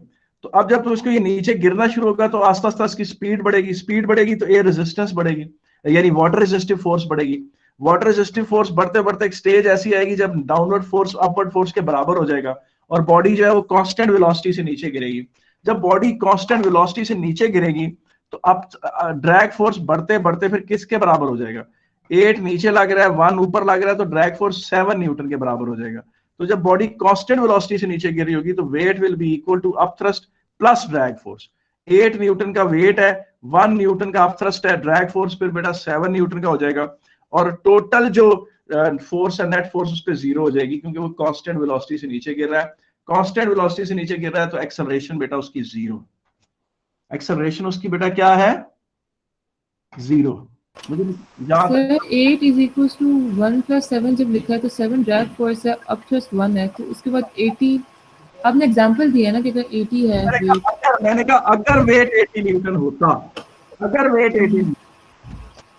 तो अब जब तो उसको ये नीचे गिरना शुरू होगा तो आस्ता आस्ता इसकी स्पीड बढ़ेगी तो एयर रेजिस्टेंस बढ़ेगी, यानी वाटर रेजिस्टिव फोर्स बढ़ेगी। वाटर रेजिस्टिव फोर्स बढ़ते बढ़ते एक स्टेज ऐसी आएगी जब डाउनवर्ड फोर्स अपवर्ड फोर्स के बराबर हो जाएगा और बॉडी जो है वो कांस्टेंट वेलोसिटी से नीचे गिरेगी। जब बॉडी कांस्टेंट वेलोसिटी से नीचे गिरेगी तो अब ड्रैग फोर्स बढ़ते बढ़ते फिर किसके बराबर हो जाएगा? 8 नीचे लग रहा है, 1 ऊपर लग रहा है, तो ड्रैग फोर्स 7 न्यूटन के बराबर हो जाएगा। तो जब बॉडी कांस्टेंट वेलोसिटी से नीचे गिर रही होगी तो weight will be equal to up thrust plus drag force. 8 newton का वेट है, 1 न्यूटन का अप थ्रस्ट है, ड्रैग फोर्स फिर बेटा 7 न्यूटन का हो जाएगा, और टोटल जो फोर्स है नेट फोर्स उस पर 0 हो जाएगी, क्योंकि वो कांस्टेंट वेलोसिटी से नीचे गिर रहा है। कांस्टेंट वेलोसिटी से नीचे गिर रहा है तो एक्सेलरेशन बेटा उसकी 0, एक्सेलरेशन उसकी बेटा क्या है? 0। मुझे याद sir 8 is equal to 1 plus 7 जब लिखा है तो 7 ड्रैग फोर्स है, अप प्लस 1 है, तो उसके बाद 80 आपने एग्जांपल दिया ना कि अगर 80 है वेट। मैंने कहा अगर वेट 80 न्यूटन होता, अगर वेट 80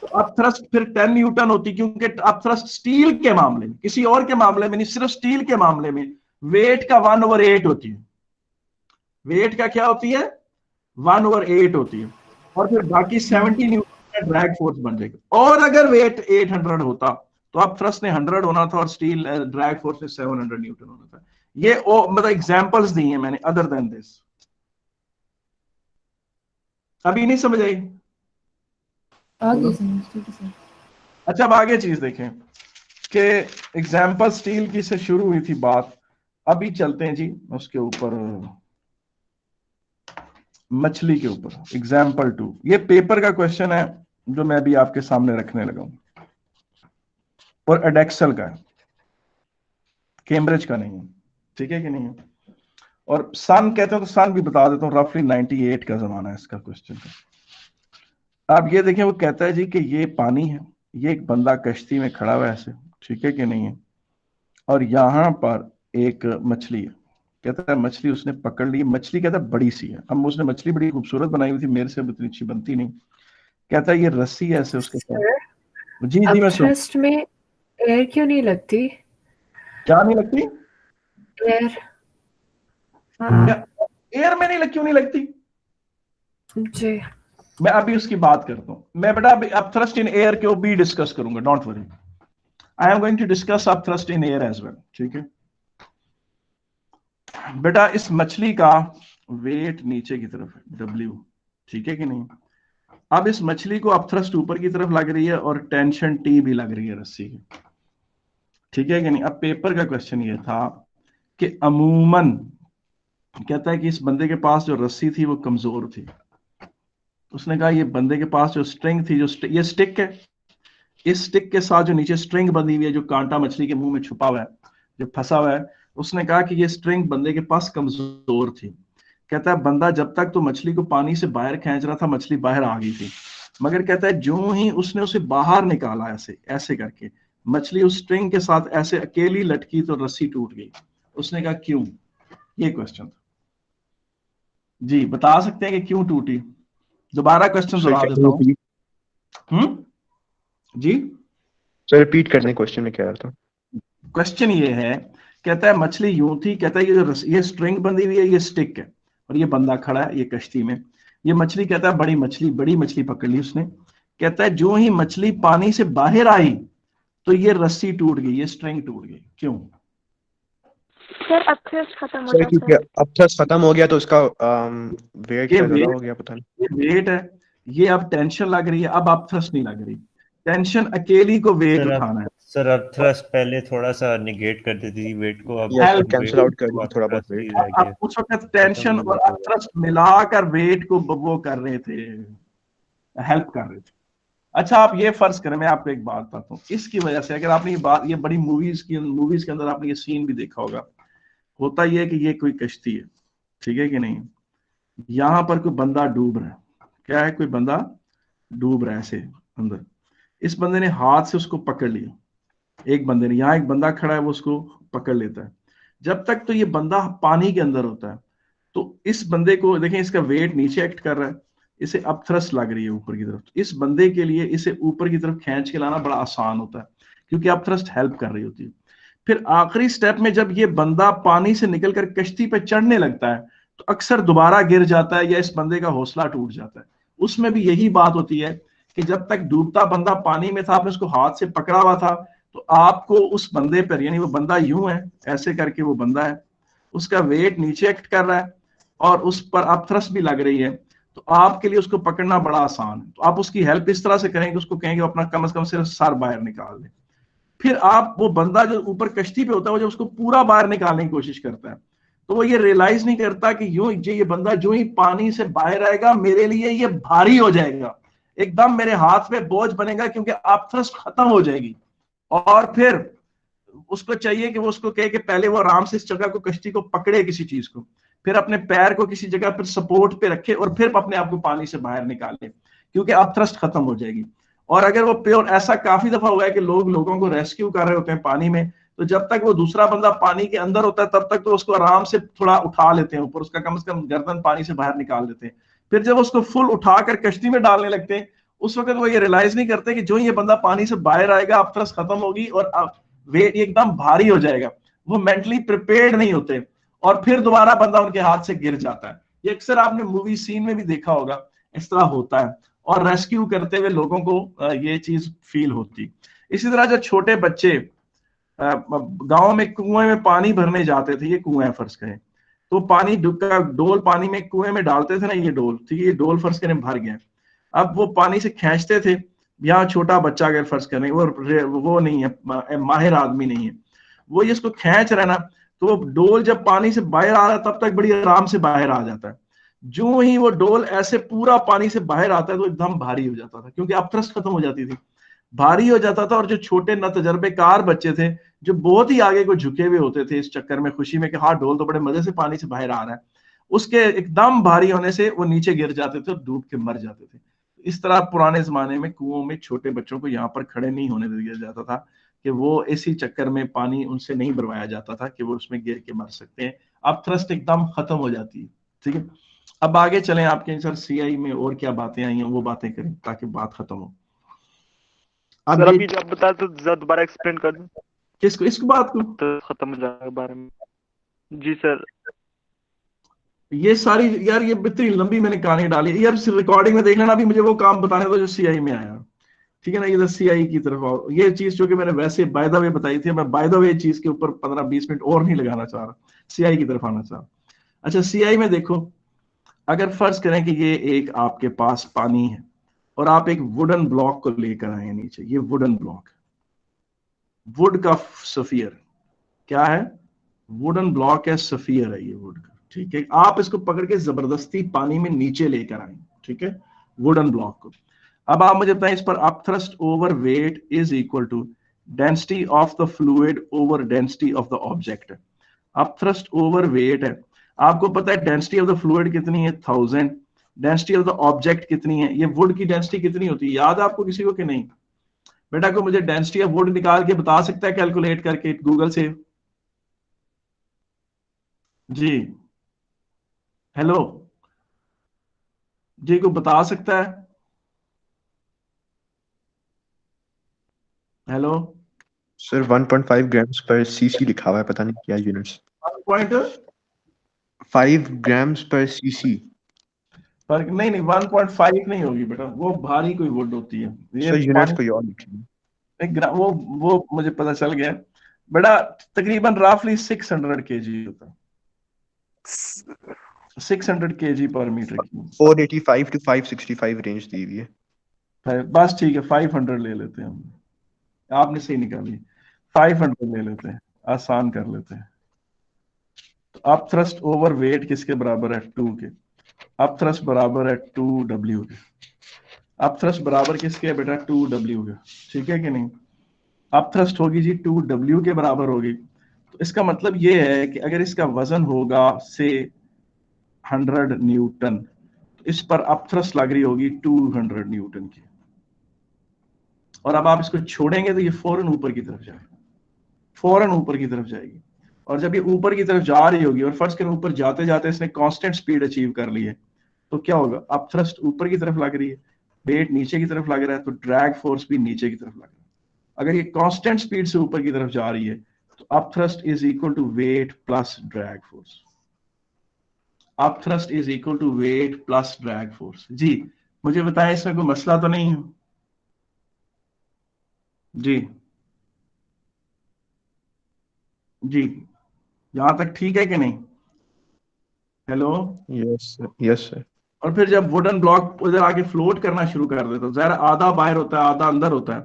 तो अप थ्रस्ट फिर 10 न्यूटन होती, क्योंकि अप थ्रस्ट स्टील के मामले में, किसी और के मामले में नहीं, सिर्फ स्टील के मामले में वेट का 1/8 होती है। वेट का क्या होती है? 1/8 होती है, और फिर बाकी 70 न्यूटन का ड्रैग फोर्स बन जाएगा। और अगर वेट 800 होता तो अब थ्रस्ट ने 100 होना था और स्टील ड्रैग फोर्स ने 700 न्यूटन होना था। ये मतलब एग्जांपल्स दी हैं मैंने अदर देन दिस। अभी नहीं समझ आई? आगे समझ ठीक है सर। अच्छा अब आगे चीज देखें कि एग्जाम्पल स्टील की से शुरू हुई थी बात, अभी चलते हैं जी उसके ऊपर, मछली के ऊपर। एग्जाम्पल 2, ये पेपर का क्वेश्चन है जो मैं अभी आपके सामने रखने लगा हूं, और एडेक्सल का है, कैम्ब्रिज का नहीं है, ठीक है कि नहीं है। और सन कहते हैं तो सन भी बता देता हूँ, रफली 98 का जमाना है इसका क्वेश्चन का। आप ये देखें, वो कहता है जी कि ये पानी है, ये एक बंदा कश्ती में खड़ा हुआ है ऐसे, ठीक है कि नहीं है, और यहां पर एक मछली है। कहता है मछली उसने पकड़ ली, मछली कहता है बड़ी सी है, अब उसने मछली बड़ी खूबसूरत बनाई हुई थी, मेरे से इतनी अच्छी बनती नहीं। कहता है ये रस्सी ऐसे उसके साथ। जी जी मैं सुन। थ्रस्ट में एयर क्यों नहीं लगती? क्या नहीं लगती? एयर, हाँ एयर में नहीं लग, क्यों नहीं लगती? जी मैं अभी उसकी बात करता हूं। मैं बेटा अभी अब थ्रस्ट इन एयर के भी डिस्कस करूंगा, don't worry, I am going to discuss अब thrust in air as well, ठीक है बेटा। इस मछली का वेट नीचे की तरफ है W, ठीक है कि नहीं। अब इस मछली को अब थ्रस्ट ऊपर की तरफ लग रही है और टेंशन T भी लग रही है रस्सी की, ठीक है कि नहीं। अब पेपर का क्वेश्चन ये था कि अमूमन कहता है कि इस बंदे के पास जो रस्सी थी वो कमजोर थी। उसने कहा ये बंदे के पास जो स्ट्रिंग थी, ये स्टिक है, इस स्टिक के साथ जो नीचे स्ट्रिंग बंधी हुई है, जो कांटा मछली के मुंह में छुपा हुआ है, जो फंसा हुआ है, उसने कहा कि ये स्ट्रिंग बंदे के पास कमजोर थी। कहता है बंदा जब तक तो मछली को पानी से बाहर खींच रहा था, मछली बाहर आ गई थी, मगर कहता है जो ही उसने उसे बाहर निकाला ऐसे ऐसे करके, मछली उस स्ट्रिंग के साथ ऐसे अकेली लटकी तो रस्सी टूट गई। उसने कहा क्यों? ये क्वेश्चन था जी, बता सकते हैं कि क्यों टूटी? दोबारा क्वेश्चन दोहरा देता हूं। जी सर रिपीट करने क्वेश्चन में कह रहा था। क्वेश्चन ये है, कहता है मछली यूं थी, कहता है ये जो ये स्ट्रिंग बंधी हुई है, ये स्टिक है, और ये बंदा खड़ा है ये कश्ती में। ये मछली कहता है बड़ी मछली पकड़ ली उसने, कहता है जो ही मछली पानी से बाहर आई तो ये रस्सी टूट गई, ये स्ट्रिंग टूट गई। क्यों? सर अब थ्रस्ट खत्म हो सर जाता क्योंकि है। अब थ्रस्ट खत्म हो गया तो उसका वेट ये शायद ज्यादा वेट हो गया, पता नहीं। ये वेट है, ये अब टेंशन लग रही है, अब आप थ्रस्ट नहीं लग रही। टेंशन अकेली को वेट उठाना है। सर अब थ्रस्ट पहले थोड़ा सा निगेट कर देती थी वेट को, अब या हेल्प कैंसिल आउट कर दी थोड़ा बहुत वेट। अब उस वक्त टेंशन और अब थ्रस्ट मिलाकर वेट को वो कर रहे थे, हेल्प कर रहे थे। अच्छा आप ये फर्ज करें, मैं आपको एक बात बताता हूँ, इसकी वजह से अगर आपने ये बात, ये बड़ी मूवीज के अंदर आपने ये सीन भी देखा होगा, होता ये है कि ये कोई कश्ती है, ठीक है कि नहीं, यहाँ पर कोई बंदा डूब रहा है, क्या है, कोई बंदा डूब रहा है ऐसे अंदर, इस बंदे ने हाथ से उसको पकड़ लिया, एक बंदे ने, यहाँ एक बंदा खड़ा है वो उसको पकड़ लेता है। जब तक तो ये बंदा पानी के अंदर होता है तो इस बंदे को देखें, इसका वेट नीचे एक्ट कर रहा है, इसे अब थ्रस्ट लग रही है ऊपर की तरफ, इस बंदे के लिए इसे ऊपर की तरफ खींच के लाना बड़ा आसान होता है क्योंकि अब थ्रस्ट हेल्प कर रही होती है। फिर आखिरी स्टेप में जब ये बंदा पानी से निकलकर कश्ती पे चढ़ने लगता है तो अक्सर दोबारा गिर जाता है या इस बंदे का हौसला टूट जाता है। उसमें भी यही बात होती है कि जब तक डूबता बंदा पानी में था, आपने उसको हाथ से पकड़ा हुआ था, तो आपको उस बंदे पर, यानी वो बंदा यूं है ऐसे करके, वो बंदा है, उसका वेट नीचे एक्ट कर रहा है और उस पर अब थ्रस्ट भी लग रही है, तो आपके लिए उसको पकड़ना बड़ा आसान है। तो आप उसकी हेल्प इस तरह से करेंगे, उसको कहेंगे अपना कम से कम सिर्फ सर बाहर निकाल दे। फिर आप, वो बंदा जो ऊपर कश्ती पे होता है, वो जब उसको पूरा बाहर निकालने की कोशिश करता है तो वो ये रियलाइज नहीं करता कि यूं ये बंदा जो ही पानी से बाहर आएगा मेरे लिए ये भारी हो जाएगा, एकदम मेरे हाथ पे बोझ बनेगा क्योंकि आप थ्रस्ट खत्म हो जाएगी। और फिर उसको चाहिए कि वो उसको कहे कि पहले वो आराम से इस जगह को, कश्ती को पकड़े किसी चीज को, फिर अपने पैर को किसी जगह पर सपोर्ट पे रखे और फिर अपने आप को पानी से बाहर निकाले क्योंकि अब थ्रस्ट खत्म हो जाएगी। और अगर वो प्योर, ऐसा काफी दफा हुआ है कि लोगों को रेस्क्यू कर रहे होते हैं पानी में, तो जब तक वो दूसरा बंदा पानी के अंदर होता है तब तक तो उसको आराम से थोड़ा उठा लेते हैं ऊपर, उसका कम से कम गर्दन पानी से बाहर निकाल देते हैं। फिर जब उसको फुल उठाकर कश्ती में डालने लगते हैं उस वक्त वो ये रियलाइज नहीं करते कि जो ये बंदा पानी से बाहर आएगा अब थ्रस्ट खत्म होगी और वेट एकदम भारी हो जाएगा। वो मेंटली प्रिपेयर्ड नहीं होते और फिर दोबारा बंदा उनके हाथ से गिर जाता है। ये अक्सर आपने मूवी सीन में भी देखा होगा, इस तरह होता है और रेस्क्यू करते हुए लोगों को ये चीज फील होती। इसी तरह जो छोटे बच्चे गांव में कुएं में पानी भरने जाते थे, ये कुएं फर्ज करें, तो पानी डोल पानी में कुएं में डालते थे ना, ये डोल, ठीक है, ये डोल फर्ज करें भर गया, अब वो पानी से खींचते थे। यहाँ छोटा बच्चा अगर फर्ज करें वो नहीं है, माहिर आदमी नहीं है, वो इसको खींच रहा है ना, तो वो डोल जब पानी से बाहर आ रहा है तब तक बड़ी आराम से बाहर आ जाता है। जो ही वो डोल ऐसे पूरा पानी से बाहर आता है तो एकदम भारी हो जाता था क्योंकि अब थ्रस्ट खत्म हो जाती थी, भारी हो जाता था। और जो छोटे नतजर्बेकार बच्चे थे जो बहुत ही आगे को झुके हुए होते थे इस चक्कर में, खुशी में कि हाँ डोल तो बड़े मजे से पानी से बाहर आ रहा है, उसके एकदम भारी होने से वो नीचे गिर जाते थे और डूब के मर जाते थे। इस तरह पुराने जमाने में कुओं में छोटे बच्चों को यहाँ पर खड़े नहीं होने दिया जाता था कि वो इसी चक्कर में पानी उनसे नहीं भरवाया जाता था कि वो उसमें गिर के मर सकते हैं। अब थ्रस्ट एकदम खत्म हो जाती है। ठीक है, अब आगे चलें, आपके सर सीआई में और क्या बातें आई हैं वो बातें करें ताकि बात खत्म हो। सर अभी जो आप बता तो जरा दोबारा एक्सप्लेन कर दूं। किसको? इसको बात को तो खत्म हो जाएगा बारे में। जी सर। ये सारी यार ये इतनी लंबी मैंने कहानी डाली यार, रिकॉर्डिंग में देख लेना। अभी मुझे वो काम बताने दो जो सीआई में आया, ठीक है ना। इधर सीआई की तरफ आओ। ये चीज जो कि मैंने वैसे बाय द वे बताई थी, मैं बाय द वे चीज के ऊपर 15-20 मिनट और नहीं लगाना चाह रहा, सीआई की तरफ आना चाह रहा। अच्छा सीआई में देखो, अगर फर्ज करें कि ये एक आपके पास पानी है और आप एक वुडन ब्लॉक को लेकर आए नीचे, ये वुडन ब्लॉक, वुड का सफियर, क्या है? वुडन ब्लॉक है, सफियर है ये वुड का, ठीक है। आप इसको पकड़ के जबरदस्ती पानी में नीचे लेकर आए, ठीक है, वुडन ब्लॉक को। अब आप मुझे बताएं, इस पर up thrust over weight is equal to density of the fluid over density of the object. Up thrust over weight है, आपको पता है डेंसिटी ऑफ द फ्लूइड कितनी है 1000, डेंसिटी ऑफ द ऑब्जेक्ट कितनी है, ये वुड की डेंसिटी कितनी होती है, याद है आपको किसी को कि नहीं? बेटा को मुझे डेंसिटी ऑफ वुड निकाल के बता सकता है कैलकुलेट करके गूगल से? जी हेलो जी, को बता सकता है? हेलो सर 1.5 ग्राम्स पर सीसी लिखा हुआ है, पता नहीं क्या यूनिट्स। 1.5 ग्राम्स पर सीसी। फर्क नहीं, 1.5 नहीं होगी बेटा, वो भारी कोई वुड होती है, ये सर यूनिट्स पानी कोई और लिखी वो मुझे पता चल गया बेटा। तकरीबन राफली 600 kg होता है, 600 kg पर मीटर क्यूब। 485 टू 565 रेंज दी हुई है। बस ठीक है, 500 ले लेते हैं हम, आपने सही निकाली, 500 ले लेते हैं, आसान कर लेते हैं। तो अप थ्रस्ट ओवर वेट किसके बराबर है, 2 के। अप थ्रस्ट बराबर है 2W के। अप थ्रस्ट बराबर किसके है बेटा, 2W के, ठीक है कि नहीं। अप थ्रस्ट होगी जी 2W के बराबर होगी। तो इसका मतलब ये है कि अगर इसका वजन होगा से 100 न्यूटन, तो इस पर अप थ्रस्ट लग रही होगी 200 न्यूटन की। और अब आप इसको छोड़ेंगे तो ये फौरन ऊपर की तरफ जाएगी, फौरन ऊपर की तरफ जाएगी। और जब ये ऊपर की तरफ जा रही होगी और फर्स्ट के ऊपर जाते जाते इसने कांस्टेंट स्पीड अचीव कर ली है, तो क्या होगा, अप थ्रस्ट ऊपर की तरफ लग रही है, वेट नीचे की तरफ लग रहा है, तो ड्रैग फोर्स भी नीचे की तरफ लग रहा है। अगर ये कांस्टेंट स्पीड से ऊपर की तरफ जा रही है तो up thrust is equal to weight plus drag force. Up thrust is equal to weight plus drag force. जी मुझे बताएं, इसमें कोई मसला तो नहीं है जी? जी यहां तक ठीक है कि नहीं? हेलो? Yes sir. और फिर जब वुडन ब्लॉक उधर आके फ्लोट करना शुरू कर देता है, जरा आधा बाहर होता है आधा अंदर होता है,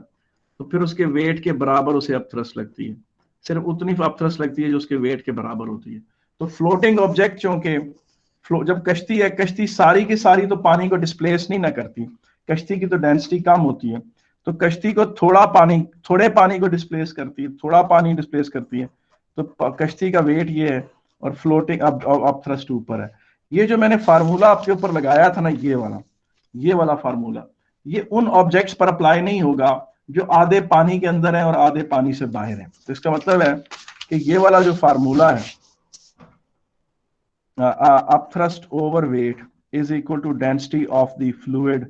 तो फिर उसके वेट के बराबर उसे अप थ्रस्ट लगती है, सिर्फ उतनी अप थ्रस्ट लगती है जो उसके वेट के बराबर होती है। तो फ्लोटिंग ऑब्जेक्ट चूंकि जब कश्ती है, कश्ती सारी की सारी तो पानी को डिस्प्लेस नहीं ना करती, कश्ती की तो डेंसिटी कम होती है, तो कश्ती को थोड़े पानी को डिस्प्लेस करती है, थोड़ा पानी डिस्प्लेस करती है, तो कश्ती का वेट ये है और फ्लोटिंग अप थ्रस्ट ऊपर है। ये जो मैंने फार्मूला आपके ऊपर लगाया था ना, ये वाला फार्मूला, ये उन ऑब्जेक्ट्स पर अप्लाई नहीं होगा जो आधे पानी के अंदर है और आधे पानी से बाहर है। तो इसका मतलब है कि ये वाला जो फार्मूला है, up thrust over weight is equal to density of the fluid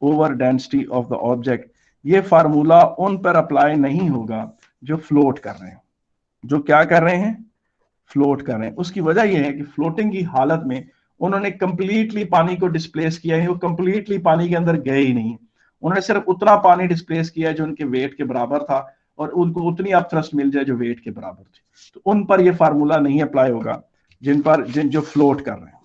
over density of the object, ये फार्मूला उन पर अप्लाई नहीं होगा जो फ्लोट कर रहे हैं, जो क्या कर रहे हैं, फ्लोट कर रहे हैं। उसकी वजह यह है कि फ्लोटिंग की हालत में उन्होंने कंप्लीटली पानी को डिस्प्लेस किया है, वो कंप्लीटली पानी के अंदर गए ही नहीं, उन्होंने सिर्फ उतना पानी डिस्प्लेस किया है जो उनके वेट के बराबर था, और उनको उतनी अप थ्रस्ट मिल जाए जो वेट के बराबर थी, तो उन पर यह फार्मूला नहीं अप्लाई होगा जिन जो फ्लोट कर रहे हैं।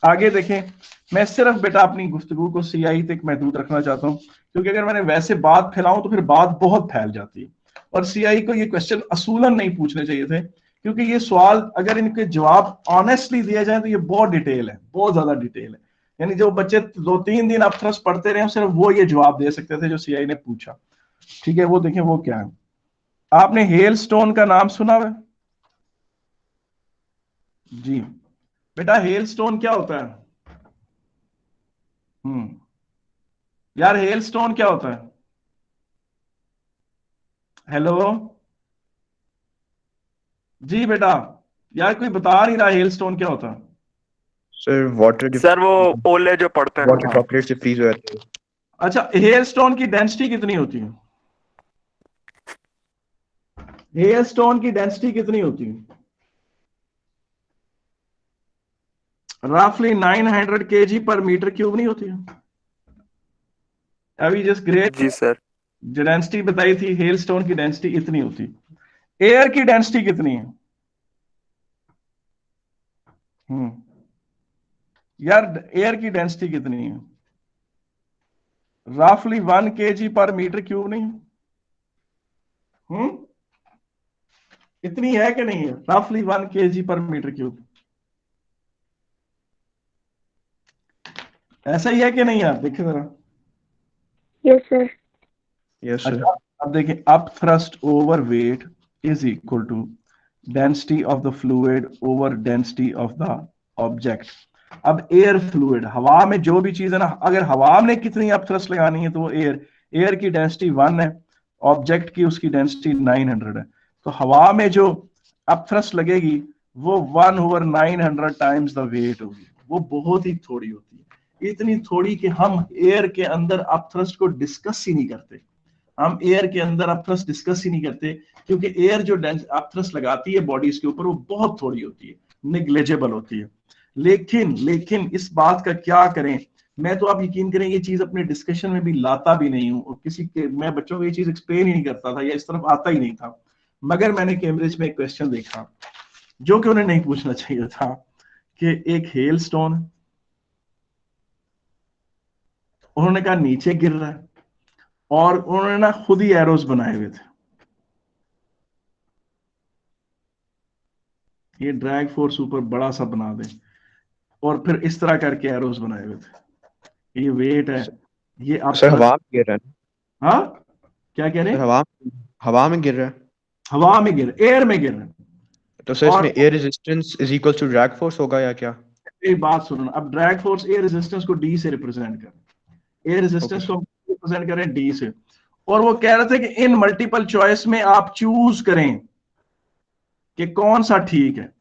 आगे देखें, मैं सिर्फ बेटा अपनी गुफ्तगू को सीआई तक महदूद रखना चाहता हूं, क्योंकि अगर मैंने वैसे बात फैलाऊं तो फिर बात बहुत फैल जाती है, और सीआई को ये क्वेश्चन असूलन नहीं पूछने चाहिए थे, क्योंकि ये सवाल अगर इनके जवाब ऑनेस्टली दिए जाए तो ये बहुत डिटेल है, बहुत ज्यादा डिटेल है। यानी जो बच्चे 2-3 दिन अप थ्रस्ट पढ़ते रहे सिर्फ वो ये जवाब दे सकते थे जो सीआई ने पूछा। ठीक है, वो देखें वो क्या है। आपने हेल स्टोन का नाम सुना है जी? बेटा हेल स्टोन क्या होता है? यार हेल स्टोन क्या होता है? हेलो जी बेटा, यार कोई बता नहीं रहा हेल स्टोन क्या होता है। सर वाटर, सर वो ओले जो पड़ते हैं, वाटर ड्रॉपलेट से फ्रीज हो जाते हैं। अच्छा, हेल स्टोन की डेंसिटी कितनी होती है? हेल स्टोन की डेंसिटी कितनी होती है? रफली 900 kg पर मीटर क्यूब नहीं होती है? अभी जस्ट ग्रेट जी सर। जो डेंसिटी बताई थी हेल स्टोन की डेंसिटी इतनी होती। एयर की डेंसिटी कितनी है? यार एयर की डेंसिटी कितनी है? रफली 1 kg पर मीटर क्यूब नहीं? इतनी है कि नहीं है? रफली 1 kg पर मीटर क्यूब, ऐसा ही है कि नहीं? आप देखिए जरा। Yes sir. Yes sir. अच्छा, अब देखिए, up thrust over weight is equal to density of the fluid over density of the object. अब एयर फ्लूइड, हवा में जो भी चीज है ना, अगर हवा में कितनी अप थ्रस्ट लगानी है तो वो एयर की डेंसिटी 1 है, ऑब्जेक्ट की उसकी डेंसिटी 900 है, तो हवा में जो अप थ्रस्ट लगेगी वो 1/900 टाइम्स द वेट होगी। वो बहुत ही थोड़ी होती है, इतनी थोड़ी कि हम एयर के अंदर अप थ्रस्ट को डिस्कस ही नहीं करते। हम एयर के अंदर अप थ्रस्ट डिस्कस ही नहीं करते, क्योंकि एयर जो अप थ्रस्ट लगाती है बॉडीज के ऊपर वो बहुत थोड़ी होती है, नेग्लिजिबल होती है। लेकिन लेकिन इस बात का क्या करें, मैं तो आप यकीन करें ये चीज अपने डिस्कशन में भी लाता भी नहीं हूँ, और किसी के मैं बच्चों को ये चीज एक्सप्लेन ही नहीं करता था, या इस तरफ आता ही नहीं था। मगर मैंने कैम्ब्रिज में एक क्वेश्चन देखा जो कि उन्हें नहीं पूछना चाहिए था, कि एक हेल स्टोन, उन्होंने कहा नीचे गिर रहा है, और उन्होंने ना खुद ही एरोस बनाए हुए थे, ये ड्रैग फोर्स ऊपर बड़ा सा बना दे और फिर इस तरह करके एरोस बनाए हुए थे, ये वेट है, ये आप सर हवा में गिर रहा है। हाँ क्या कह रहे सर हैं? हवा में गिर रहा है। हवा में गिर, एयर में गिर रहे हैं। तो सर और इसमें air resistance is equal to drag force होगा या क्या? एक बात सुनो, अब ड्रैग फोर्स एयर रेजिस्टेंस को डी से रिप्रेजेंट कर, एयर रेजिस्टेंस को रिप्रेजेंट करें डी से, और वो कह रहे थे कि इन मल्टीपल चॉइस में आप चूज करें कि कौन सा ठीक है।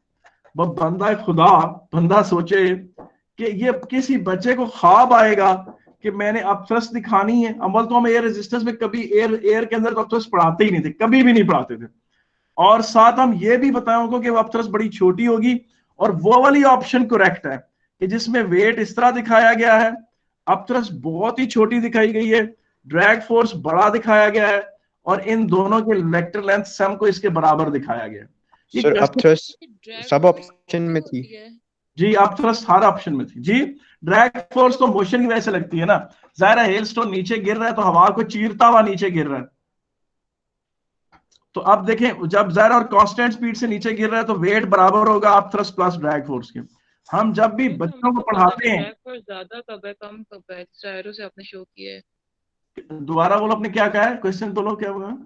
वो बंदा सोचे कि ये किसी बच्चे को ख्वाब आएगा कि मैंने अपथ्रस्ट दिखानी है। अमल तो हम एयर रेजिस्टेंस में कभी एयर के अंदर तो अपथ्रस्ट पढ़ाते ही नहीं थे, कभी भी नहीं पढ़ाते थे, और साथ हम ये भी बताएंगे कि वो अपथ्रस्ट बड़ी छोटी होगी, और वो वाली ऑप्शन करेक्ट है कि जिसमें वेट इस तरह दिखाया गया है, अपथ्रस्ट बहुत ही छोटी दिखाई गई है, ड्रैग फोर्स बड़ा दिखाया गया है, और इन दोनों के वेक्टर लेंथ सम को इसके बराबर दिखाया गया है। सर अपथ्रस्ट सब ऑप्शन में थी जी, अपथ्रस्ट हर ऑप्शन में थी जी। ड्रैग फोर्स तो मोशन की वजह से लगती है ना, जाहिर है हेलस्टोन नीचे गिर रहा है तो हवा को चीरता हुआ नीचे गिर रहा है, तो अब देखें जब जाहिर और कांस्टेंट स्पीड से नीचे गिर रहा है तो वेट बराबर होगा अपथ्रस्ट प्लस ड्रैग फोर्स के। हम जब भी बच्चों को पढ़ाते हैं, ज्यादा कब है कम कब है, एरो से आपने शो किया है। दोबारा बोलो, आपने क्या कहा है, क्वेश्चन बोलो क्या हुआ?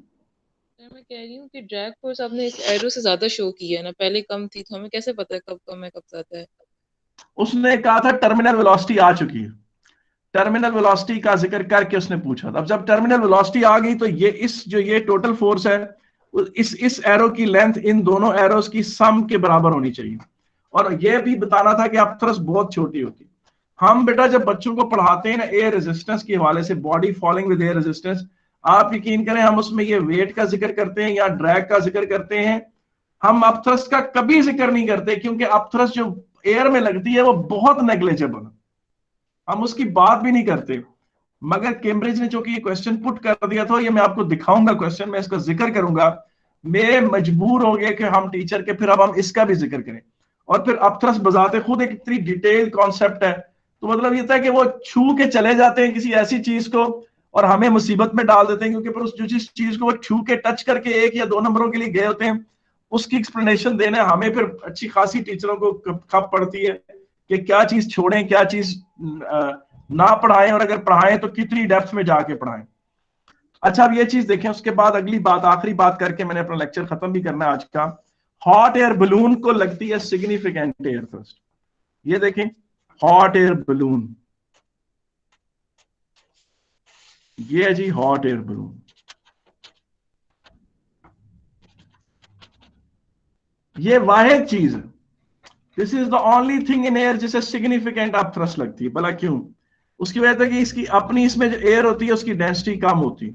मैं कह रही हूँ कि ड्रैग फोर्स आपने इस एरो से ज्यादा शो की है ना, पहले कम थी तो हमें कैसे पता है कब कम है कब ज्यादा है? उसने कहा था टर्मिनल वेलोसिटी आ चुकी है, टर्मिनल वेलोसिटी का जिक्र करके उसने पूछा था। अब जब टर्मिनल वेलोसिटी आ गई तो ये टोटल फोर्स है, इस एरो की लेंथ इन दोनों एरोस की सम के बराबर होनी चाहिए, और ये भी बताना था कि अपथ्रस्ट बहुत छोटी होती है। हम बेटा जब बच्चों को पढ़ाते हैं ना एयर रेजिस्टेंस के हवाले से, body falling with air resistance, आप यकीन करें हम उसमें ये वेट का जिक्र करते हैं या ड्रैग का जिक्र करते हैं, हम अपथ्रस्ट का कभी जिक्र नहीं करते, क्योंकि अपथ्रस्ट जो एयर में लगती है वो बहुत नेग्लिजिबल है, हम उसकी बात भी नहीं करते। मगर कैम्ब्रिज ने जो कि ये क्वेश्चन पुट कर दिया था, ये मैं आपको दिखाऊंगा क्वेश्चन, मैं इसका जिक्र करूंगा, मैं मजबूर हो गए कि हम टीचर के फिर अब हम इसका भी जिक्र करें, और फिर अपथ्रस्ट बजाते खुद एक इतनी डिटेल कॉन्सेप्ट है, तो मतलब ये था कि वो छू के चले जाते हैं किसी ऐसी चीज को और हमें मुसीबत में डाल देते हैं, क्योंकि फिर उस जिस चीज को वो छू के टच करके 1 या 2 नंबरों के लिए गए होते हैं, उसकी एक्सप्लेनेशन देने हमें फिर अच्छी खासी टीचरों को खप पड़ती है कि क्या चीज छोड़ें क्या चीज ना पढ़ाएं, और अगर पढ़ाएं तो कितनी डेप्थ में जाके पढ़ाएं। अच्छा अब ये चीज देखें, उसके बाद अगली बात, आखिरी बात करके मैंने अपना लेक्चर खत्म भी करना है आज का। हॉट एयर बलून को लगती है सिग्निफिकेंट एयर थ्रस्ट, ये देखें हॉट एयर बलून, ये है जी हॉट एयर बलून, ये वाहिद चीज है, this is the only thing in air जिसे सिग्निफिकेंट आप थ्रस्ट लगती है। भला क्यों? उसकी वजह है कि इसकी अपनी इसमें जो एयर होती है उसकी डेंसिटी कम होती है,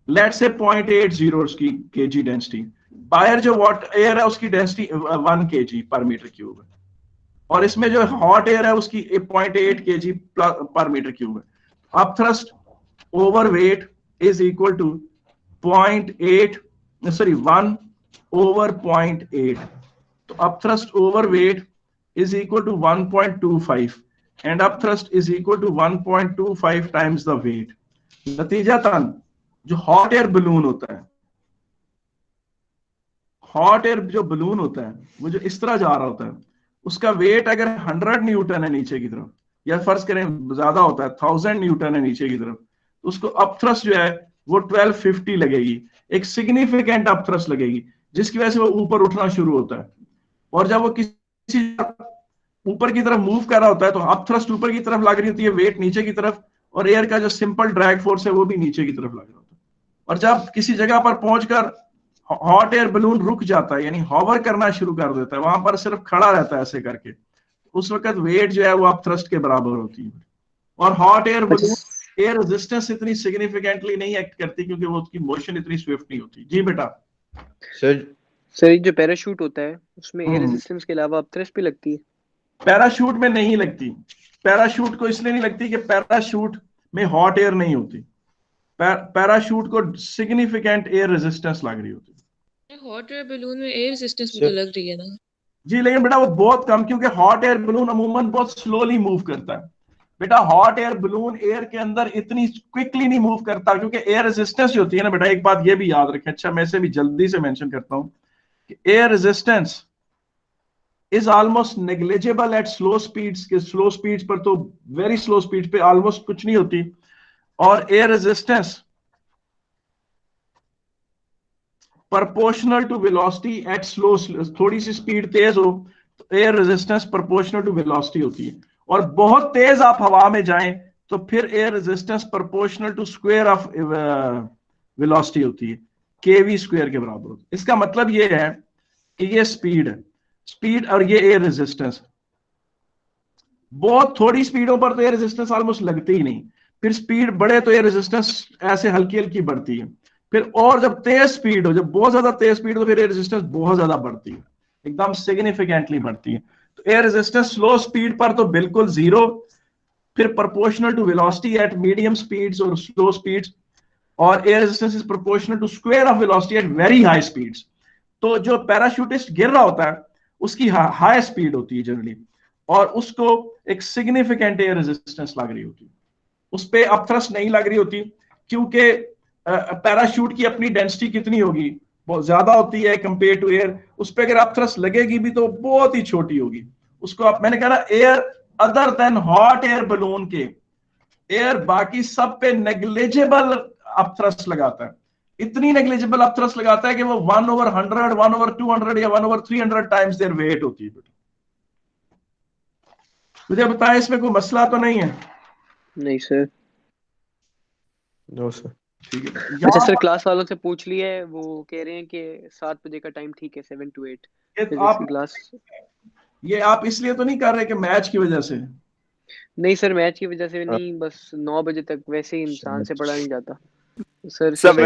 लेट से 0.80 उसकी केजी डेंसिटी, बाहर जो एयर है उसकी डेंसिटी 1 kg पर मीटर क्यूब है, और इसमें जो हॉट एयर है उसकी 0.8 kg पर मीटर क्यूब है। अब thrust over weight is equal to 1 over 0.8, तो upthrust over weight is equal to 1.25 and upthrust is equal to 1.25 times the weight। नतीजतन जो हॉट एयर बलून होता है, हॉट एयर जो बलून होता है वो जो इस तरह जा रहा होता है, उसका वेट अगर 100 न्यूटन है नीचे की तरफ, या फर्ज करें ज्यादा होता है 1000 न्यूटन है नीचे की तरफ, तो उसको अपथ्रस्ट जो है वो 1250 लगेगी, एक सिग्निफिकेंट अपथ्रस्ट लगेगी, जिसकी वजह से वो ऊपर उठना शुरू होता है। और जब वो किसी ऊपर की तरफ मूव कर रहा होता है तो अपथ्रस्ट ऊपर की तरफ लग रही होती है, वेट नीचे की तरफ, और एयर का जो सिंपल ड्रैग फोर्स है वो भी नीचे की तरफ लग रहा होता है। और जब किसी जगह पर पहुंचकर हॉट एयर बलून रुक जाता है, यानी हॉवर करना शुरू कर देता है, वहां पर सिर्फ खड़ा रहता है ऐसे करके, उस वक्त वेट जो है वो अपथ्रस्ट के बराबर होती है। और hot air balloon air resistance इतनी सिग्निफिकेंटली नहीं एक्ट करती क्योंकि वो उसकी मोशन इतनी स्विफ्ट नहीं होती। जी बेटा। सर ये जो पैराशूट होता है उसमें एयर रेजिस्टेंस के अलावा अपथ्रस्ट भी लगती है? पैराशूट में नहीं लगती। पैराशूट को इसलिए नहीं लगती कि पैराशूट में हॉट एयर नहीं होती, पैराशूट को सिग्निफिकेंट एयर रेजिस्टेंस लग रही होती है। हॉट एयर बलून में एयर रेजिस्टेंस भी तो लग रही है ना जी, लेकिन बेटा वो बहुत कम, क्योंकि हॉट एयर बलून अमूमन बहुत स्लोली मूव करता है। बेटा हॉट एयर बलून एयर के अंदर इतनी क्विकली नहीं मूव करता, क्योंकि एयर रेजिस्टेंस जो होती है ना बेटा, एक बात ये भी याद रखें। अच्छा, मैं इसे भी जल्दी से मेंशन करता हूं कि air resistance is almost negligible at slow speeds. के स्लो स्पीड्स पर तो, वेरी स्लो स्पीड पे ऑलमोस्ट कुछ नहीं होती। और air resistance proportional to velocity at slow, थोड़ी सी स्पीड तेज हो तो air resistance proportional to velocity होती है। और बहुत तेज आप हवा में जाएं तो फिर air resistance proportional to square of velocity होती है, केवी स्क्वायर के बराबर होती है। इसका मतलब ये है कि ये स्पीड है, स्पीड और ये एयर रेजिस्टेंस। बहुत थोड़ी स्पीडों पर तो एयर रेजिस्टेंस ऑलमोस्ट लगती ही नहीं, फिर स्पीड बढ़े तो एयर रेजिस्टेंस ऐसे हल्की हल्की बढ़ती है, फिर और जब तेज स्पीड हो, जब बहुत ज्यादा तेज स्पीड हो, फिर एयर रेजिस्टेंस बहुत ज्यादा बढ़ती है, एकदम सिग्निफिकेंटली बढ़ती है। तो एयर रेजिस्टेंस स्लो स्पीड पर तो बिल्कुल जीरो, फिर proportional to velocity at medium speeds और स्लो स्पीड्स, और air resistance is proportional to square of velocity at very high speeds. तो जो पैराशूटिस्ट गिर रहा होता है उसकी हाई स्पीड होती है जनरली, और उसको एक सिग्निफिकेंट एयर रेजिस्टेंस लग रही होती है, उस पर अपथ्रस्ट नहीं लग रही होती, क्योंकि पैराशूट की अपनी डेंसिटी कितनी होगी, बहुत ज्यादा होती है कंपेयर टू एयर। उस पर अगर अपथ्रस्ट लगेगी भी तो बहुत ही छोटी होगी। उसको आप, मैंने कहा air other than hot air balloon के एयर बाकी सब पे नेग्लिजिबल अपथ्रस्ट लगाता है, इतनी नेग्लिजिबल अपथ्रस्ट लगाता है कि वो 1/100, 1/200 या 1/300 टाइम्स देयर वेट होती है। मुझे बताएं, इसमें कोई मसला तो नहीं है? नहीं सर। No sir. ठीक है। अच्छा सर, क्लास वालों से पूछ लिया है, वो कह रहे हैं कि 7 बजे का टाइम ठीक है, 7 to 8 आप क्लास। ये आप इसलिए तो नहीं कर रहे कि मैच की वजह से? नहीं सर, मैच की वजह से नहीं, बस 9 बजे तक वैसे ही इंसान से पढ़ा नहीं जाता सर। सब